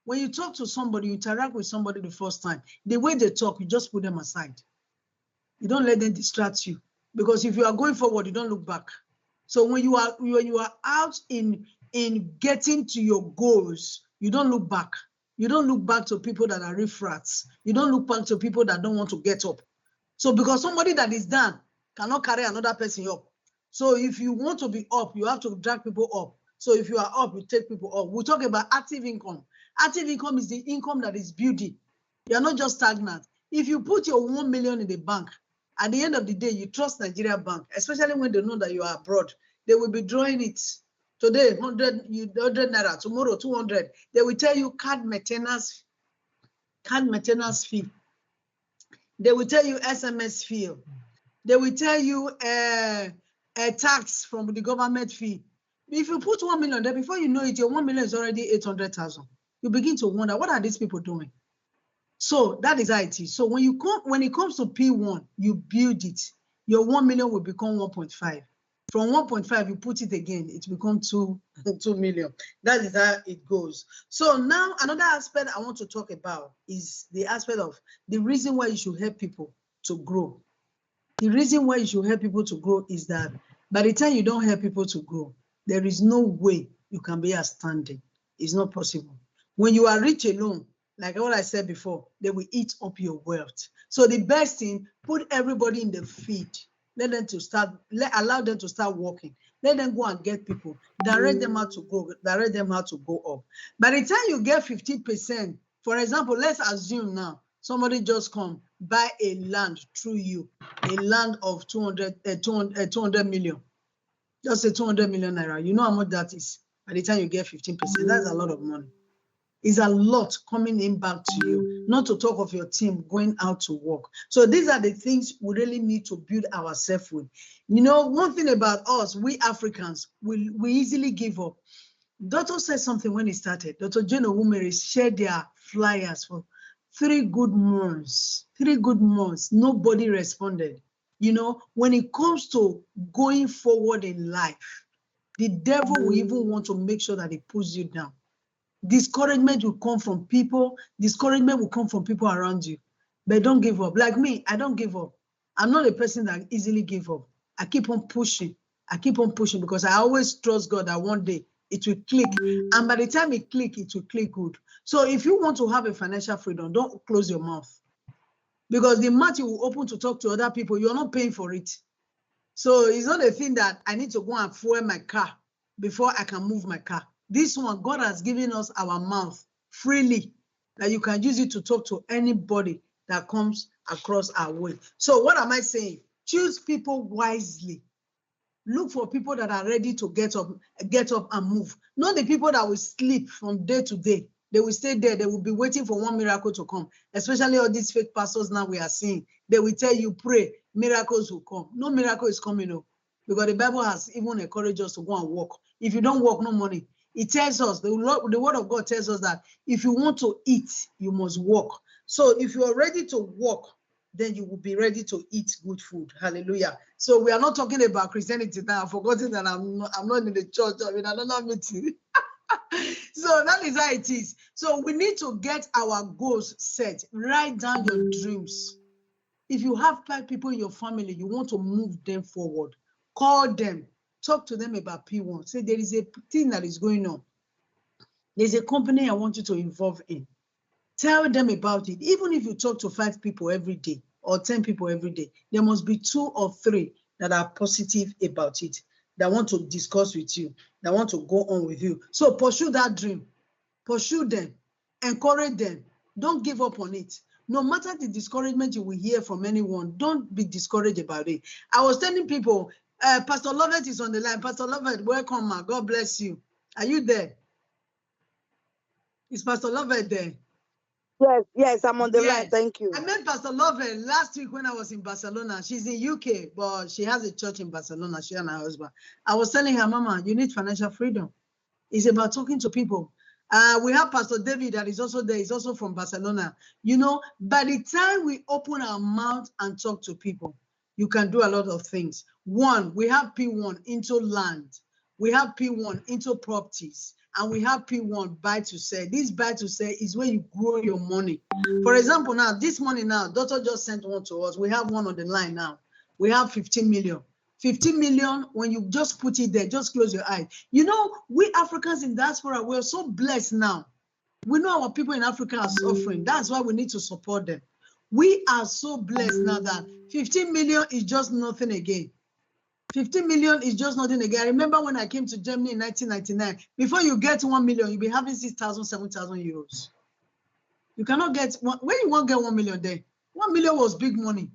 When you talk to somebody, you interact with somebody the first time, the way they talk, you just put them aside. You don't let them distract you. Because if you are going forward, you don't look back. So when you are out in getting to your goals, you don't look back. You don't look back to people that are riffraffs. You don't look back to people that don't want to get up. So because somebody that is down cannot carry another person up. So if you want to be up, you have to drag people up. So if you are up, you take people up. We talk about active income. Active income is the income that is building. You are not just stagnant. If you put your 1 million in the bank, at the end of the day, you trust Nigeria Bank, especially when they know that you are abroad. They will be drawing it. Today, 100 naira, tomorrow 200. They will tell you card maintenance fee. They will tell you SMS fee. They will tell you a tax from the government fee. If you put 1 million there, before you know it, your 1 million is already 800,000. You begin to wonder, what are these people doing? So that is IT. So when it comes to P1, you build it. Your 1 million will become 1.5. From 1.5, you put it again, it becomes 2 million. That is how it goes. So now another aspect I want to talk about is the aspect of the reason why you should help people to grow. The reason why you should help people to grow is that by the time you don't help people to grow, there is no way you can be outstanding. It's not possible. When you are rich alone, like what I said before, they will eat up your wealth. So the best thing, put everybody in the feed. Allow them to start working. Let them go and get people. Direct them how to grow. Direct them how to go up. By the time you get 50%, for example, let's assume now somebody just come buy a land through you, a land of 200 million. Just say 200 million naira. You know how much that is. By the time you get 15%, that's a lot of money. It's a lot coming in back to you, not to talk of your team going out to work. So these are the things we really need to build ourselves with. You know, one thing about us, we Africans, we easily give up. Doctor said something when he started. Dr. Jane Owumere shared their flyers for 3 good months. 3 good months, nobody responded. You know, when it comes to going forward in life, the devil will even want to make sure that he pulls you down. Discouragement will come from people. Discouragement will come from people around you. But don't give up. Like me, I don't give up. I'm not a person that easily give up. I keep on pushing. I keep on pushing because I always trust God that one day it will click. And by the time it click, it will click good. So if you want to have a financial freedom, don't close your mouth. Because the mouth you will open to talk to other people, you're not paying for it. So it's not a thing that I need to go and fuel my car before I can move my car. This one, God has given us our mouth freely, that you can use it to talk to anybody that comes across our way. So what am I saying? Choose people wisely. Look for people that are ready to get up and move. Not the people that will sleep from day to day. They will stay there. They will be waiting for one miracle to come. Especially all these fake pastors now we are seeing. They will tell you, pray, miracles will come. No miracle is coming up. Because the Bible has even encouraged us to go and work. If you don't work, no money. It tells us, the word of God tells us that if you want to eat, you must work. So if you are ready to work, then you will be ready to eat good food. Hallelujah. So we are not talking about Christianity now. I've forgotten that I'm not in the church. I'm in another meeting. So that is how it is. So we need to get our goals set. Write down your dreams. If you have 5 people in your family, you want to move them forward, call them. Talk to them about P1. Say, there is a thing that is going on. There's a company I want you to involve in. Tell them about it. Even if you talk to 5 people every day or 10 people every day, there must be 2 or 3 that are positive about it, that want to discuss with you, that want to go on with you. So pursue that dream. Pursue them. Encourage them. Don't give up on it. No matter the discouragement you will hear from anyone, don't be discouraged about it. I was telling people, Pastor Lovett is on the line. Pastor Lovett, welcome, ma. God bless you. Are you there? Is Pastor Lovett there? Yes, I'm on the line. Thank you. I met Pastor Lovett last week when I was in Barcelona. She's in UK, but she has a church in Barcelona, she and her husband. I was telling her, Mama, you need financial freedom. It's about talking to people. We have Pastor David that is also there. He's also from Barcelona. You know, by the time we open our mouth and talk to people, you can do a lot of things. One, we have P1 into land. We have P1 into properties. And we have P1 buy to sell. This buy to sell is where you grow your money. For example, now, this money now, doctor just sent one to us. We have one on the line now. We have 15 million. 15 million, when you just put it there, just close your eyes. You know, we Africans in diaspora, we're so blessed now. We know our people in Africa are suffering. That's why we need to support them. We are so blessed now that 15 million is just nothing again. 15 million is just nothing again. I remember when I came to Germany in 1999, before you get 1 million, you'll be having 6,000, 7,000 euros. You cannot get one, when you won't get 1 million there. 1 million was big money.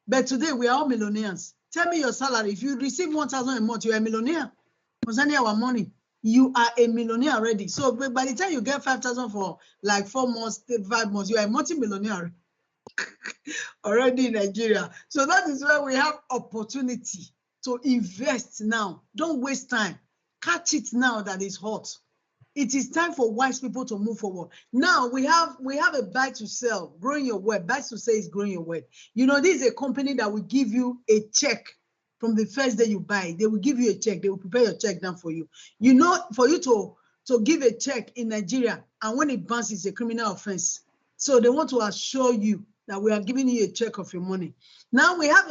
But today we are all millionaires. Tell me your salary. If you receive 1,000 a month, you are a millionaire. Concerning our money, you are a millionaire already. So by the time you get 5,000 for like 4 months, 5 months, you are a multi-millionaire already in Nigeria. So that is where we have opportunity to invest now. Don't waste time. Catch it now that is hot. It is time for wise people to move forward. Now we have a buy to sell, growing your wealth. Buy to sell is growing your wealth. You know, this is a company that will give you a check from the first day you buy. They will give you a check. They will prepare your check down for you. You know, for you to give a check in Nigeria, and when it bounces, it's a criminal offense. So they want to assure you that we are giving you a check of your money. Now we have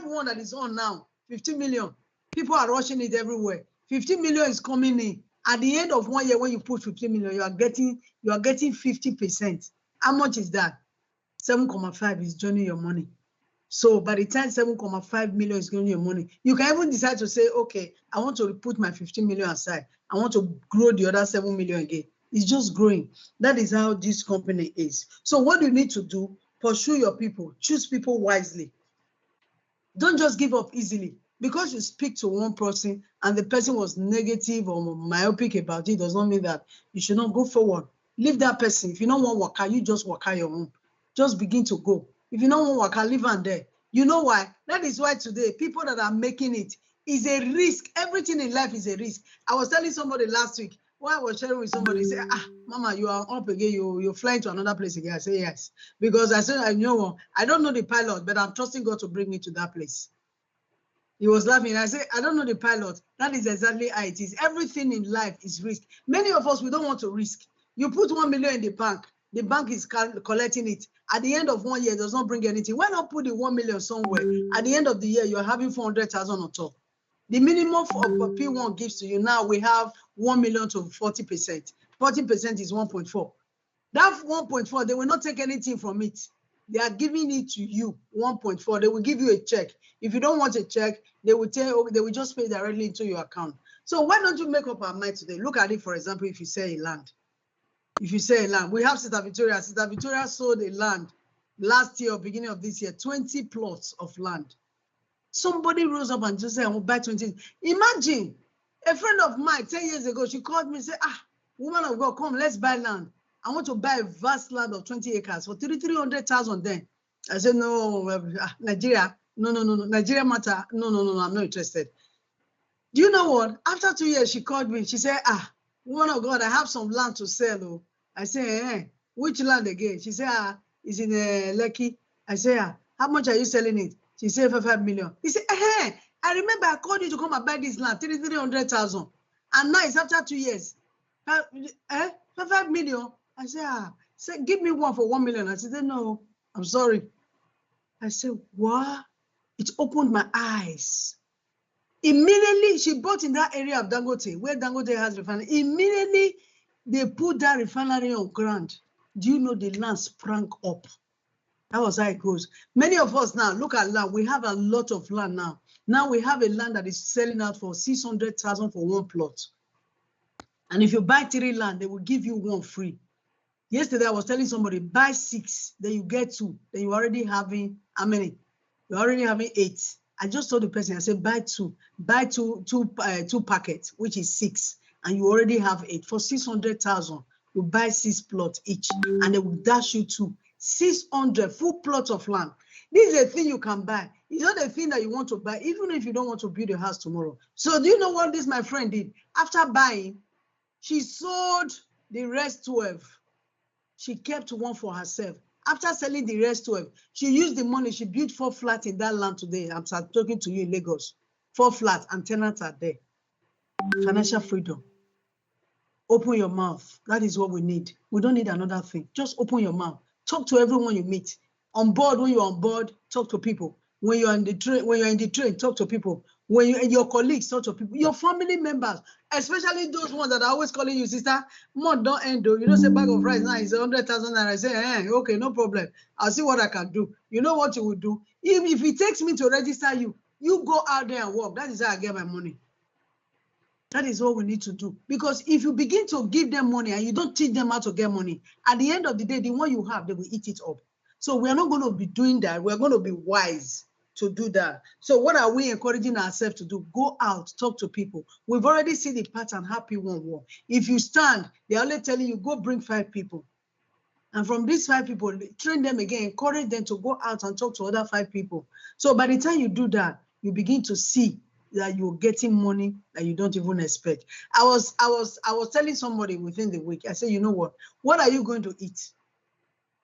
one that is on now, 15 million. People are rushing it everywhere. 15 million is coming in. At the end of 1 year, when you put 15 million, you are getting 50%. How much is that? 7.5 is joining your money. So by the time 7.5 million is joining your money, you can even decide to say, okay, I want to put my 15 million aside. I want to grow the other 7 million again. It's just growing. That is how this company is. So what you need to do, pursue your people, choose people wisely. Don't just give up easily. Because you speak to one person and the person was negative or myopic about it does not mean that you should not go forward. Leave that person. If you don't want worker, you just work out your own. Just begin to go. If you don't want worker, leave on there. You know why? That is why today, people that are making it is a risk. Everything in life is a risk. I was telling somebody last week, when I was sharing with somebody, say, Mama, you are up again, you're flying to another place again. I say, yes. Because I said, I know, I don't know the pilot, but I'm trusting God to bring me to that place. He was laughing. I said, I don't know the pilot. That is exactly how it is. Everything in life is risk. Many of us, we don't want to risk. You put 1 million in the bank is collecting it. At the end of 1 year, it does not bring anything. Why not put the 1 million somewhere? At the end of the year, you're having 400,000 on top. The minimum of P1 gives to you now, we have 1 million to 40%. 40% is 1.4. That 1.4, they will not take anything from it. They are giving it to you, 1.4. They will give you a check. If you don't want a check, they will just pay directly into your account. So why don't you make up our mind today? Look at it, for example, if you sell a land. If you sell a land, we have Sister Victoria. Sister Victoria sold a land last year or beginning of this year, 20 plots of land. Somebody rose up and just said, I will buy 20. Imagine, a friend of mine 10 years ago, she called me and said, woman of God, come, let's buy land. I want to buy a vast land of 20 acres for 300,000 then. I said, no, Nigeria, no, Nigeria matter. No, I'm not interested. Do you know what? After 2 years, she called me. She said, woman of God, I have some land to sell. Oh. I said, which land again? She said, it's in Lekki. I said, how much are you selling it? She said, 5 million. He said, I remember I called you to come and buy this land, 300,000. And now it's after 2 years. 5 million. I said, give me one for 1 million. I said, no, I'm sorry. I said, what? It opened my eyes. Immediately, she bought in that area of Dangote, where Dangote has refinery. Immediately, they put that refinery on ground. Do you know the land sprang up? That was how it goes. Many of us now, look at land. We have a lot of land now. Now we have a land that is selling out for 600,000 for one plot. And if you buy 3 land, they will give you 1 free. Yesterday, I was telling somebody, buy 6, then you get 2. Then you're already having, how many? You're already having 8. I just told the person, I said, buy 2. Buy two packets, which is 6. And you already have 8. For 600,000, you buy 6 plots each. And they will dash you 2. 600 full plots of land. This is a thing you can buy. It's not a thing that you want to buy, even if you don't want to build a house tomorrow. So do you know what this my friend did? After buying, she sold the rest 12. She kept 1 for herself. After selling the rest 12, she used the money. She built 4 flats in that land today. I'm talking to you in Lagos. 4 flats and tenants are there. Financial freedom. Open your mouth. That is what we need. We don't need another thing. Just open your mouth. Talk to everyone you meet. On board, when you're on board, talk to people. When you're in the train, talk to people. When your colleagues, talk to people. Your family members, especially those ones that are always calling you, sister, month don't end though. You know, say bag of rice now is 100,000 and I say, okay, no problem. I'll see what I can do. You know what you will do? If it takes me to register you, you go out there and work. That is how I get my money. That is what we need to do. Because if you begin to give them money and you don't teach them how to get money, at the end of the day, the one you have, they will eat it up. So we are not going to be doing that. We're going to be wise to do that. So what are we encouraging ourselves to do? Go out, talk to people. We've already seen the pattern how people work. If you stand, they're only telling you, go bring 5 people. And from these 5 people, train them again, encourage them to go out and talk to other 5 people. So by the time you do that, you begin to see that you're getting money that you don't even expect. I was telling somebody within the week, I said, you know what are you going to eat?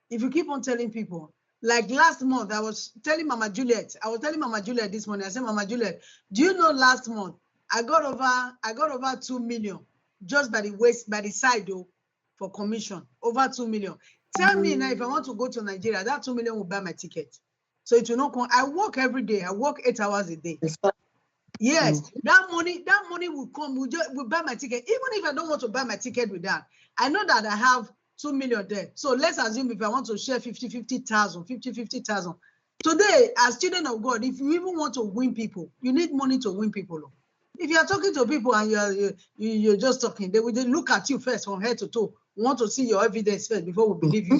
If you keep on telling people, like last month, I was telling Mama Juliet this morning, I said, Mama Juliet, do you know last month, I got over 2 million just by the side though, for commission, over 2 million. Tell me now, if I want to go to Nigeria, that 2 million will buy my ticket. So it will not come. I work every day. I work 8 hours a day. Yes, that money will come. Will buy my ticket. Even if I don't want to buy my ticket with that, I know that I have 2 million there. So let's assume if I want to share 50,000. Today, as children of God, if you even want to win people, you need money to win people. If you are talking to people and you're just talking, they will look at you first from head to toe. Want to see your evidence first before we believe you.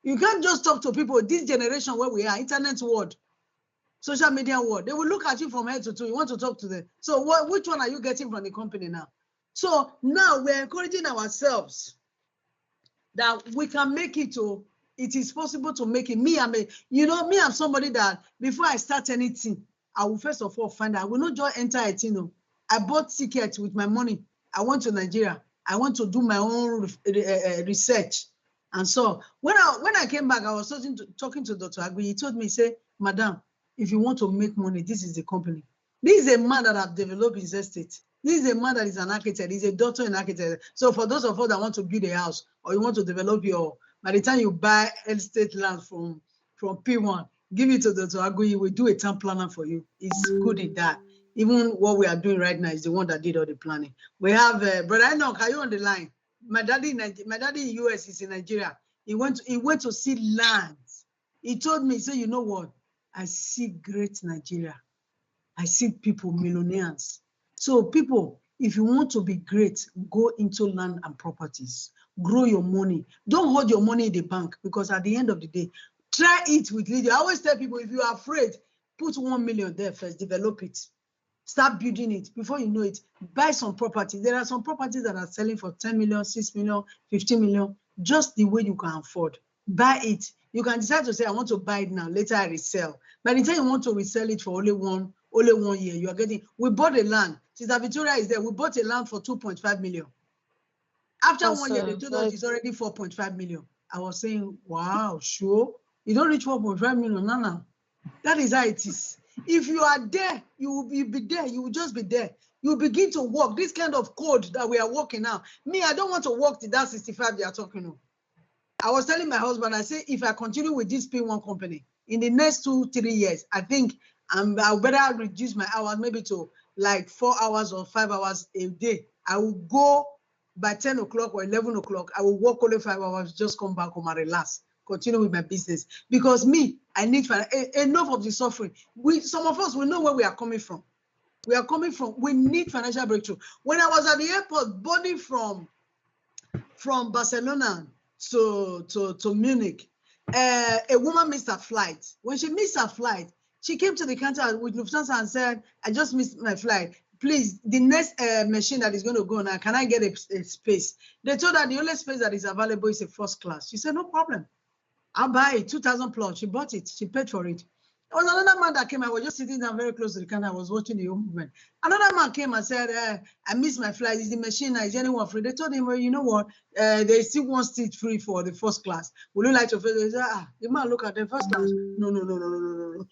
You can't just talk to people. This generation where we are, internet world, social media world, they will look at you from head to toe. You want to talk to them. So which one are you getting from the company now? So now we're encouraging ourselves that we can make it. It is possible to make it. I'm somebody that before I start anything, I will first of all find out. I will not just enter a thing. I bought tickets with my money. I went to Nigeria. I want to do my own research. And so when I came back, I was talking to Dr. Agui. He told me, say, Madam, if you want to make money, this is the company. This is a man that have developed his estate. This is a man that is an architect. He's a doctor in architect. So for those of us that want to build a house or you want to develop by the time you buy estate land from P1, give it to Dr. Agui, he will do a town planner for you. He's good in that. Even what we are doing right now is the one that did all the planning. We have Brother Enoch, are you on the line? My daddy in US is in Nigeria. He went to see lands. He told me, so you know what? I see great Nigeria. I see people, millionaires. So people, if you want to be great, go into land and properties. Grow your money. Don't hold your money in the bank, because at the end of the day, try it with leader. I always tell people, if you are afraid, put 1 million there first, develop it. Start building it. Before you know it, buy some property. There are some properties that are selling for 10 million, 6 million, 15 million, just the way you can afford. Buy it. You can decide to say, I want to buy it now, later I resell. By the time you want to resell it for only one year, you are getting, we bought a land. Sister Victoria is there. We bought a land for 2.5 million. After 1 year, they told us it's already 4.5 million. I was saying, wow, sure. You don't reach 4.5 million, no. That is how it is. If you are there, you will be there. You will just be there. You begin to work. This kind of code that we are working now. Me, I don't want to work to that 65 they are talking of. I was telling my husband, I say, if I continue with this P1 company, in the next 2-3 years, I think I'll better reduce my hours maybe to like 4 hours or 5 hours a day. I will go by 10 o'clock or 11 o'clock. I will work only 5 hours, just come back home and relax. Continue with my business, because me, I need enough of the suffering. Some of us, we know where we are coming from. We need financial breakthrough. When I was at the airport, boarding from Barcelona to Munich, a woman missed her flight. When she missed her flight, she came to the counter with Lufthansa and said, I just missed my flight. Please, the next machine that is going to go now, can I get a space? They told her the only space that is available is a first class. She said, no problem. I'll buy it, 2,000 plus. She bought it. She paid for it. There was another man that came. I was just sitting down very close to the counter. I was watching the movement. Another man came and said, I missed my flight. Is the machine now? Is anyone free? They told him, well, you know what? There's still one seat free for the first class. Would you like to? They said, the man look at the first class. No.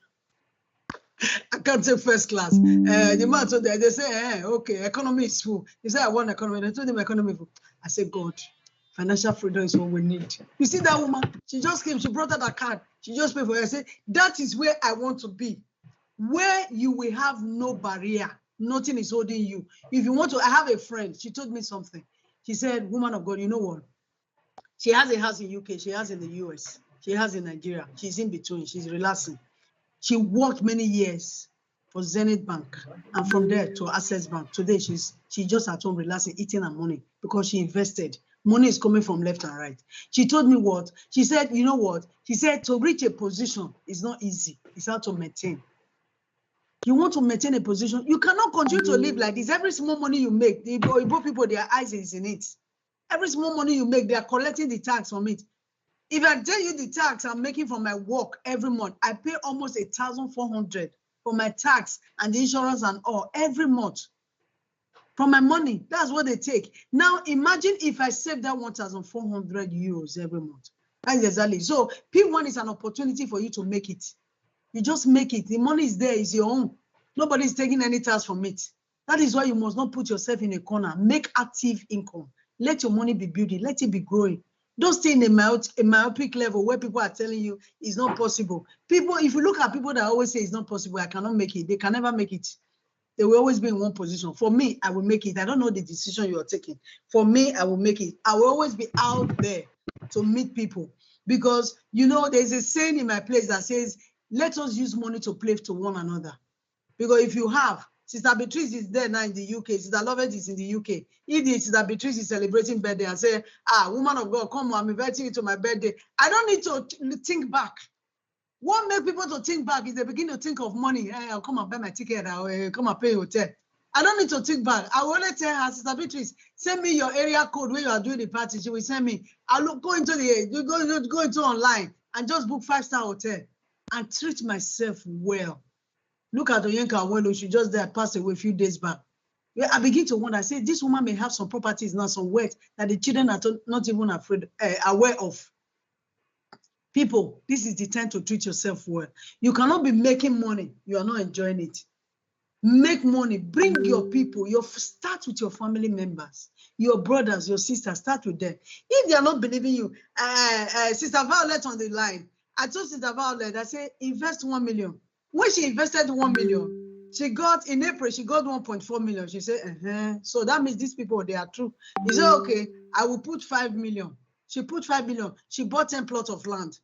I can't take first class. The man told them, they say, okay, economy is full. He said, I want economy. They told him economy full. I said, God, financial freedom is what we need. You see that woman? She just came. She brought out a card. She just paid for it. I said, that is where I want to be, where you will have no barrier. Nothing is holding you. If you want to, I have a friend. She told me something. She said, woman of God, you know what? She has a house in UK. She has in the US. She has in Nigeria. She's in between. She's relaxing. She worked many years for Zenith Bank, and from there to Access Bank. Today, she's just at home relaxing, eating her money because she invested. Money is coming from left and right. She told me what? She said, you know what? She said to reach a position is not easy. It's how to maintain. You want to maintain a position. You cannot continue to live like this. Every small money you make, the Igbo people, their eyes is in it. Every small money you make, they are collecting the tax from it. If I tell you the tax I'm making from my work every month, I pay almost 1,400 for my tax and the insurance and all every month. From my money, that's what they take. Now imagine if I save that 1,400 euros every month. That's exactly. So P1 is an opportunity for you to make it. You just make it. The money is there, it's your own. Nobody is taking any tax from it. That is why you must not put yourself in a corner. Make active income. Let your money be building. Let it be growing. Don't stay in a myopic level where people are telling you it's not possible. People, if you look at people that always say it's not possible, I cannot make it, they can never make it. They will always be in one position. For me, I will make it. I don't know the decision you are taking. For me, I will make it. I will always be out there to meet people. Because, you know, there's a saying in my place that says, let us use money to play to one another. Because if you have, Sister Beatrice is there now in the UK, Sister Lovett is in the UK. If the Sister Beatrice is celebrating birthday and say, woman of God, come on, I'm inviting you to my birthday. I don't need to think back. What makes people to think back is they begin to think of money. Hey, I'll come and buy my ticket, I'll come and pay a hotel. I don't need to think back. I will only tell her, Sister Beatrice, send me your area code where you are doing the party. She will send me. I'll go into online and just book 5-star hotel and treat myself well. Look at Oyenka Awelo, she just there passed away a few days back. I begin to wonder, I say, this woman may have some properties now, some wealth that the children are not even aware of. People, this is the time to treat yourself well. You cannot be making money. You are not enjoying it. Make money. Bring your people. Start with your family members, your brothers, your sisters. Start with them. If they are not believing you, Sister Violet on the line, I told Sister Violet, I said, invest 1 million. When she invested 1 million, she got, in April, she got 1.4 million. She said, so that means these people, they are true. He said, okay, I will put 5 million. She put 5 million. She bought 10 plots of land.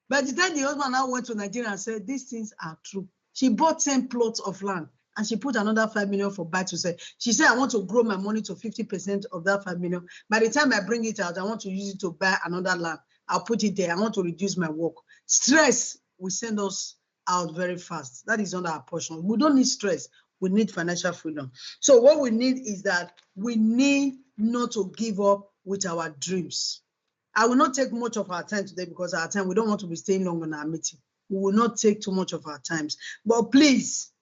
By the time the husband now went to Nigeria and said, these things are true. She bought 10 plots of land and she put another 5 million for buy to sell. She said, I want to grow my money to 50% of that 5 million. By the time I bring it out, I want to use it to buy another land. I'll put it there. I want to reduce my work. Stress will send us out very fast. That is not our portion. We don't need stress. We need financial freedom. So what we need is that we need not to give up with our dreams. I will not take much of our time today because our time, we don't want to be staying long on our meeting. We will not take too much of our times. But please,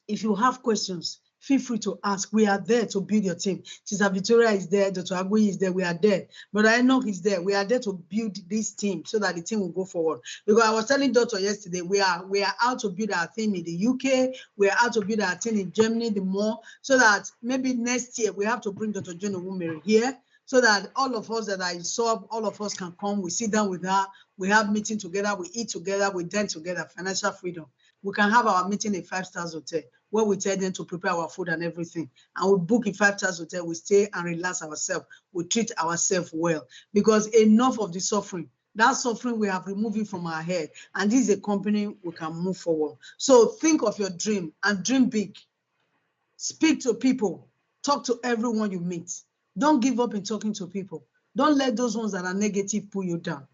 if you have questions, feel free to ask. We are there to build your team. Sister Victoria is there. Dr. Agui is there. We are there. Brother Enoch is there. We are there to build this team so that the team will go forward. Because I was telling Doctor yesterday, we are out to build our team in the UK. We are out to build our team in Germany, the more, so that maybe next year we have to bring Dr. Jane Owumere here, so that all of us that are sub, all of us can come. We sit down with her. We have meeting together. We eat together. We dine together. Financial freedom. We can have our meeting in 5-star hotel where we tell them to prepare our food and everything. And we book a 5-star hotel. We stay and relax ourselves. We treat ourselves well. Because enough of the suffering. That suffering we have removed it from our head. And this is a company we can move forward. So think of your dream and dream big. Speak to people. Talk to everyone you meet. Don't give up in talking to people. Don't let those ones that are negative pull you down.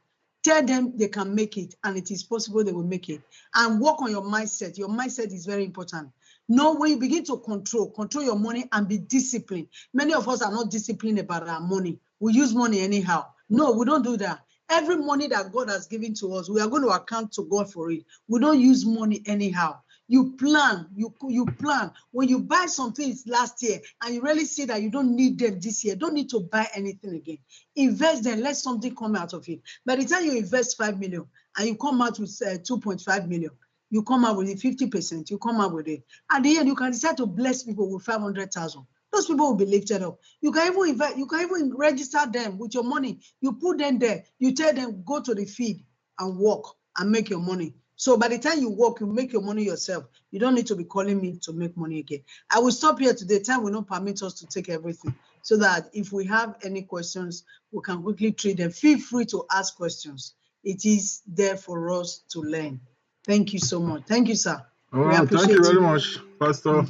Tell them they can make it and it is possible they will make it. And work on your mindset. Your mindset is very important. Know when you begin to control your money and be disciplined. Many of us are not disciplined about our money. We use money anyhow. No, we don't do that. Every money that God has given to us, we are going to account to God for it. We don't use money anyhow. You plan, you plan. When you buy some things last year and you really see that you don't need them this year, don't need to buy anything again. Invest them, let something come out of it. By the time you invest 5 million and you come out with 2.5 million, you come out with it 50%, you come out with it. At the end, you can decide to bless people with 500,000. Those people will be lifted up. You can even invite, you can even register them with your money. You put them there. You tell them, go to the feed and work and make your money. So by the time you work, you make your money yourself. You don't need to be calling me to make money again. I will stop here today. Time will not permit us to take everything. So that if we have any questions, we can quickly treat them. Feel free to ask questions. It is there for us to learn. Thank you so much. Thank you, sir. We Oh, thank you appreciate very you. much, Pastor.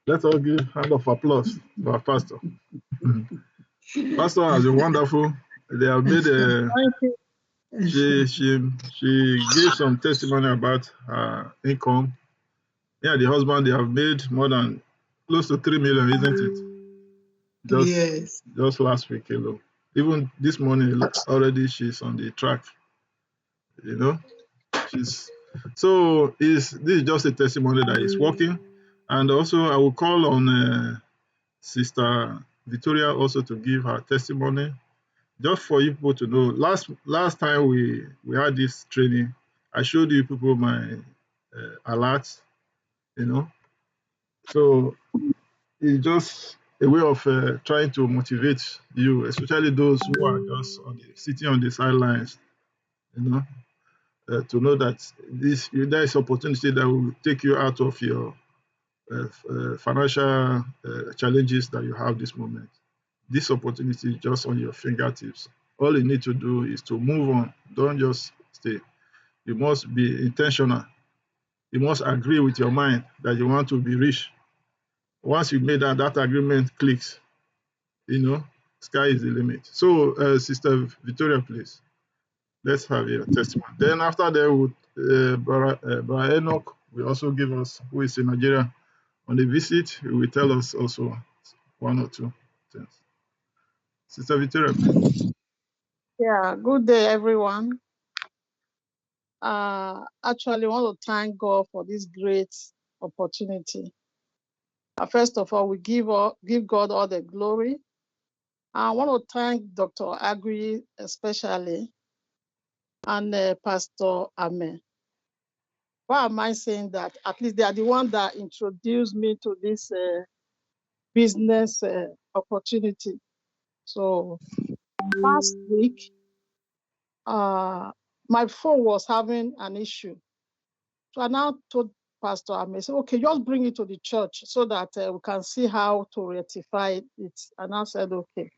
Let's all give a hand of applause to our pastor. Pastor has been wonderful. They have made a Thank you. she gave some testimony about her income. Yeah, the husband, they have made more than close to 3 million, isn't it? Yes. Just last week alone. Even this morning already she's on the track. You know, she's so this is just a testimony that is working. And also I will call on Sister Victoria also to give her testimony. Just for you people to know, last time we had this training, I showed you people my alerts, you know. So it's just a way of trying to motivate you, especially those who are just sitting on the sidelines, you know, to know that there is opportunity that will take you out of your financial challenges that you have this moment. This opportunity is just on your fingertips. All you need to do is to move on. Don't just stay. You must be intentional. You must agree with your mind that you want to be rich. Once you made that agreement clicks, you know, sky is the limit. So, Sister Victoria, please, let's have your testimony. Then after that, Brother Enoch will also give us, who is in Nigeria on the visit, he will tell us also one or two things. Sister Victoria, please. Yeah, good day, everyone. Actually, I want to thank God for this great opportunity. First of all, we give God all the glory. I want to thank Dr. Agui especially and Pastor Ame. Why am I saying that? At least they are the one that introduced me to this business opportunity. So last week, my phone was having an issue. So I now told Pastor Ame, say, okay, just bring it to the church so that we can see how to rectify it. And I said, okay.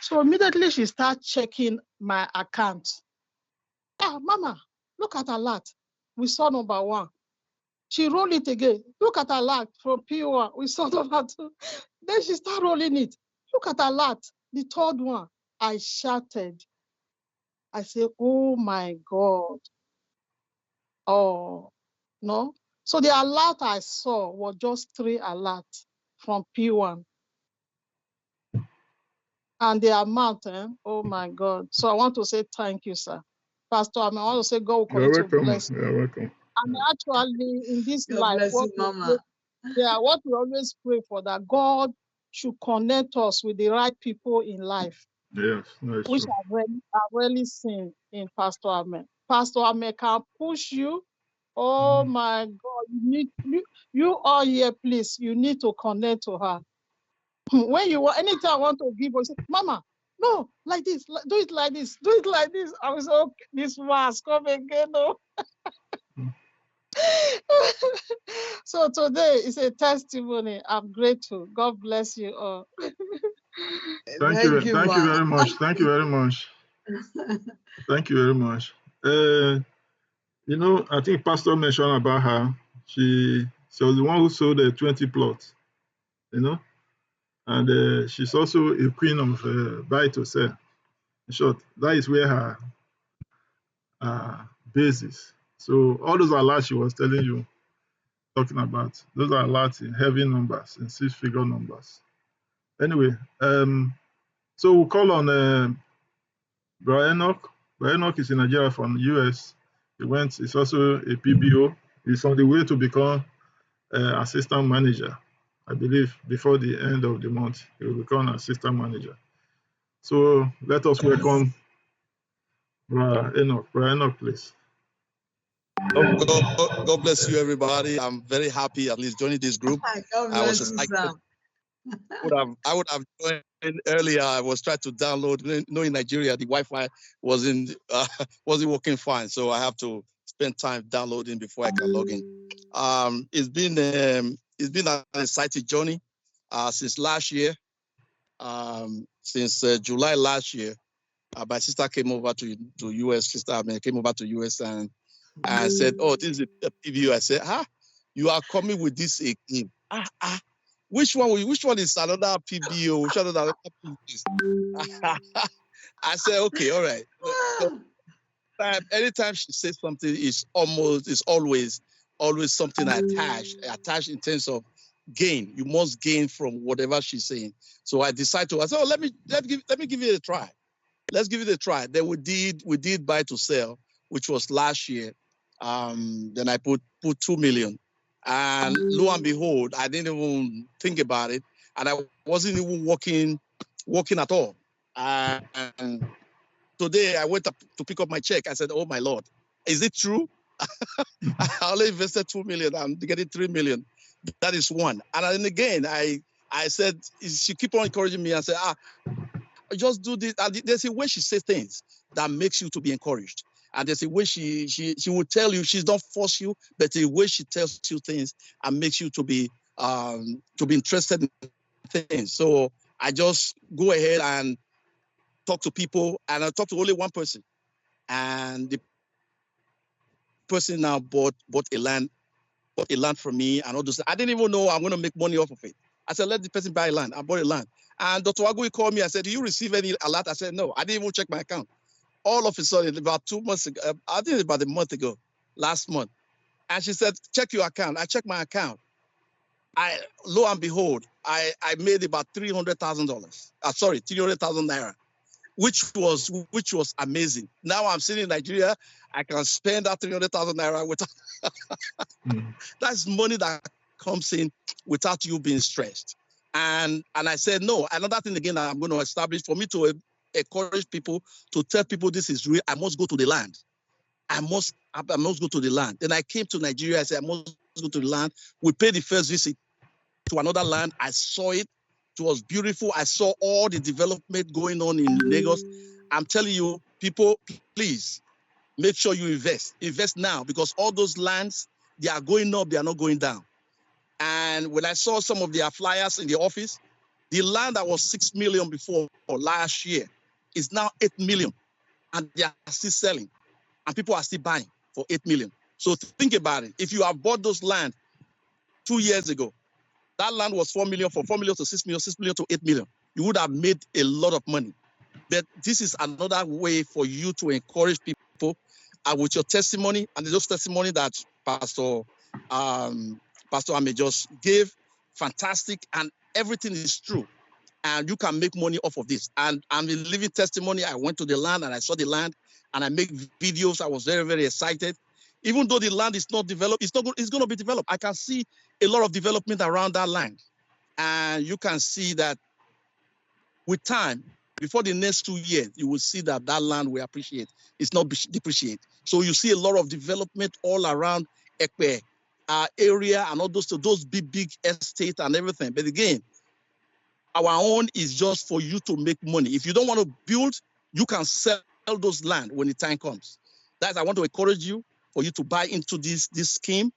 So immediately she started checking my account. Mama, look at alert. We saw number 1. She rolled it again. Look at alert from P1. We saw number 2. Then she started rolling it. Look at alert. The 3rd one. I shouted. I said, oh my God. Oh, no. So the alert I saw was just 3 alerts from P1. And the amount, oh my God. So I want to say thank you, sir. Pastor, I want to say God will You're continue to welcome. bless you. You're welcome. And actually, in this God life, bless you, Mama. what we always pray for, that God should connect us with the right people in life, Yes, that's which true. I've really seen in Pastor Ahmed. Pastor Ahmed can push you. Oh my God, you all here, please, you need to connect to her. When you want, anytime I want to give, you say, Mama, no, like this, do it like this, do it like this. I was okay, this was come again. No. So today is a testimony. I'm grateful. God bless you all. Thank Thank you you, very Ma. much. Thank you very much. Thank you very much. You know, I think Pastor mentioned about her. She was the one who sold the 20 plots, you know, and she's also a queen of buy to sell. In short, that is where her base is. So all those alerts she was telling you, talking about, those are alerts in heavy numbers, in 6-figure numbers. Anyway, so we'll call on Brother Enoch. Brother Enoch is in Nigeria from the US. He's also a PBO. He's on the way to become assistant manager. I believe before the end of the month, he will become an assistant manager. So let us welcome Brother Enoch. Brother Enoch, please. God bless you, everybody. I'm very happy at least joining this group. God I was bless you, excited. sir. I would have joined earlier. I was trying to download. In Nigeria, the Wi-Fi wasn't working fine, so I have to spend time downloading before I can log in. It's been an exciting journey since last year. Since July last year, my sister came over to US. Sister came over to US, and I said, oh, this is a PBO. I said, you are coming with this again. Which one is another PBO? Which one is another PBO? I said, okay, all right. Anytime she says something, it's always something attached in terms of gain. You must gain from whatever she's saying. So I decided to, I said, oh, let me give it a try. Let's give it a try. Then we did buy to sell, which was last year. Then I put 2 million. And lo and behold, I didn't even think about it. And I wasn't even working at all. And today I went up to pick up my check. I said, oh my Lord, is it true? I only invested 2 million. I'm getting 3 million. That is one. And then again, I said, she keep on encouraging me and said, just do this. And there's a way she says things that makes you to be encouraged. And there's a way she will tell you, she's not force you, but the way she tells you things and makes you to be interested in things. So I just go ahead and talk to people, and I talk to only one person. And the person now bought a land from me and all those. I didn't even know I'm going to make money off of it. I said, let the person buy land. I bought a land. And Dr. Agui called me. I said, do you receive any alert? I said, no. I didn't even check my account. All of a sudden, about 2 months ago, I think about a month ago, last month. And she said, check your account. I checked my account. Lo and behold, I made about $300,000. Sorry, 300,000 naira, which was amazing. Now I'm sitting in Nigeria. I can spend that 300,000 naira without. That's money that comes in without you being stressed. And I said, no, another thing again that I'm going to establish for me to encourage people, to tell people this is real, I must go to the land. I must go to the land. Then I came to Nigeria. I said, I must go to the land. We paid the first visit to another land. I saw it. It was beautiful. I saw all the development going on in Lagos. I'm telling you, people, please make sure you invest. Invest now, because all those lands, they are going up, they are not going down. And when I saw some of their flyers in the office, the land that was 6 million before or last year is now 8 million, and they are still selling, and people are still buying for 8 million. So think about it. If you have bought those land 2 years ago, that land was 4 million, from 4 million to 6 million, 6 million to 8 million. You would have made a lot of money. But this is another way for you to encourage people with your testimony, and those testimony that Pastor Ame just gave, fantastic, and everything is true. And you can make money off of this. And I'm a living testimony. I went to the land and I saw the land, and I make videos. I was very, very excited. Even though the land is not developed, it's going to be developed. I can see a lot of development around that land. And you can see that with time, before the next 2 years, you will see that land will appreciate. It's not depreciate. So you see a lot of development all around Ekpe area and all those big estates and everything. But again, our own is just for you to make money. If you don't want to build, you can sell those land when the time comes. That's, I want to encourage you for you to buy into this scheme.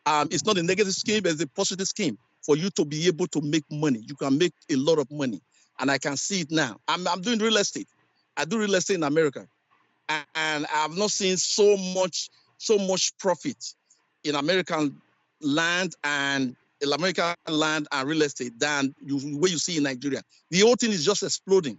It's not a negative scheme, but it's a positive scheme for you to be able to make money. You can make a lot of money. And I can see it now. I'm doing real estate. I do real estate in America. And I've not seen so much profit in American land and real estate than what you see in Nigeria. The whole thing is just exploding,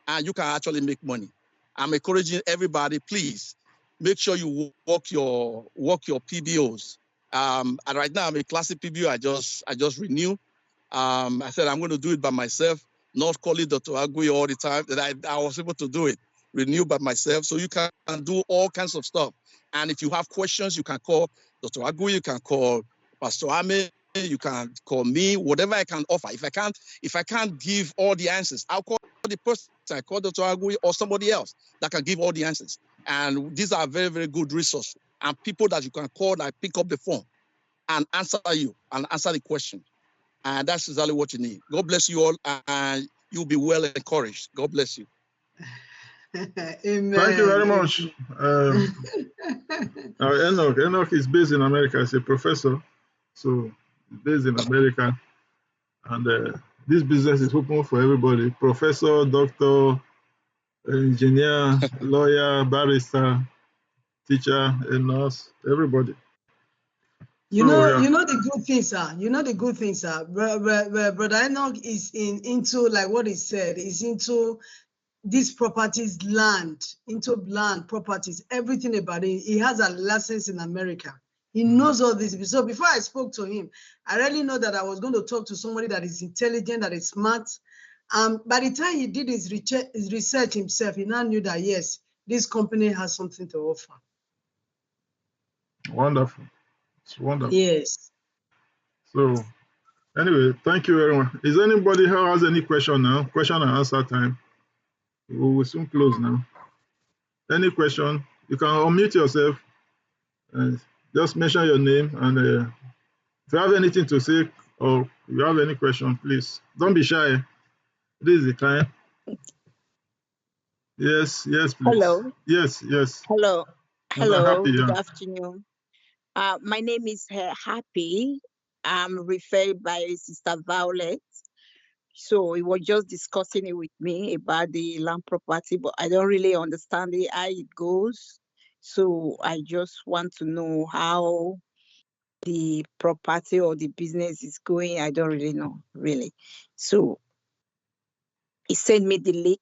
and you can actually make money. I'm encouraging everybody, please make sure you work your PBOs. And right now I'm a classic PBO. I just renew. I said I'm going to do it by myself, not call it Dr. Agui all the time. That I was able to do it, renew by myself. So you can do all kinds of stuff. And if you have questions, you can call Dr. Agui, you can call Pastor Ame, you can call me, whatever I can offer. If I can't give all the answers, I'll call the person. I call Dr. Agui or somebody else that can give all the answers. And these are very, very good resources and people that you can call and pick up the phone and answer you and answer the question. And that's exactly what you need. God bless you all, and you'll be well encouraged. God bless you. Amen. Thank you very much. Enoch is based in America. He's a professor, so he's based in America. And this business is open for everybody. Professor, doctor, engineer, lawyer, barrister, teacher, a nurse, everybody. You So, know, yeah. you know the good things, sir. You know the good things, sir. Brother Enoch is into, like what he said, is into these properties, into land properties, everything about it. He has a license in America. He knows all this. So before I spoke to him, I really know that I was going to talk to somebody that is intelligent, that is smart. By the time he did his research himself, he now knew that, yes, this company has something to offer. Wonderful. It's wonderful. Yes. So, anyway, thank you very much. Is anybody who has any question now? Question and answer time. We will soon close now. Any question? You can unmute yourself and just mention your name. And if you have anything to say or you have any question, please don't be shy. This is the time. Yes, yes, please. Hello. Yes, yes. Hello. Madam Hello. Happy, Good yeah. afternoon. My name is Happy. I'm referred by Sister Violet. So he was just discussing it with me about the land property, but I don't really understand it, how it goes. So I just want to know how the property or the business is going. I don't really know, really. So he sent me the link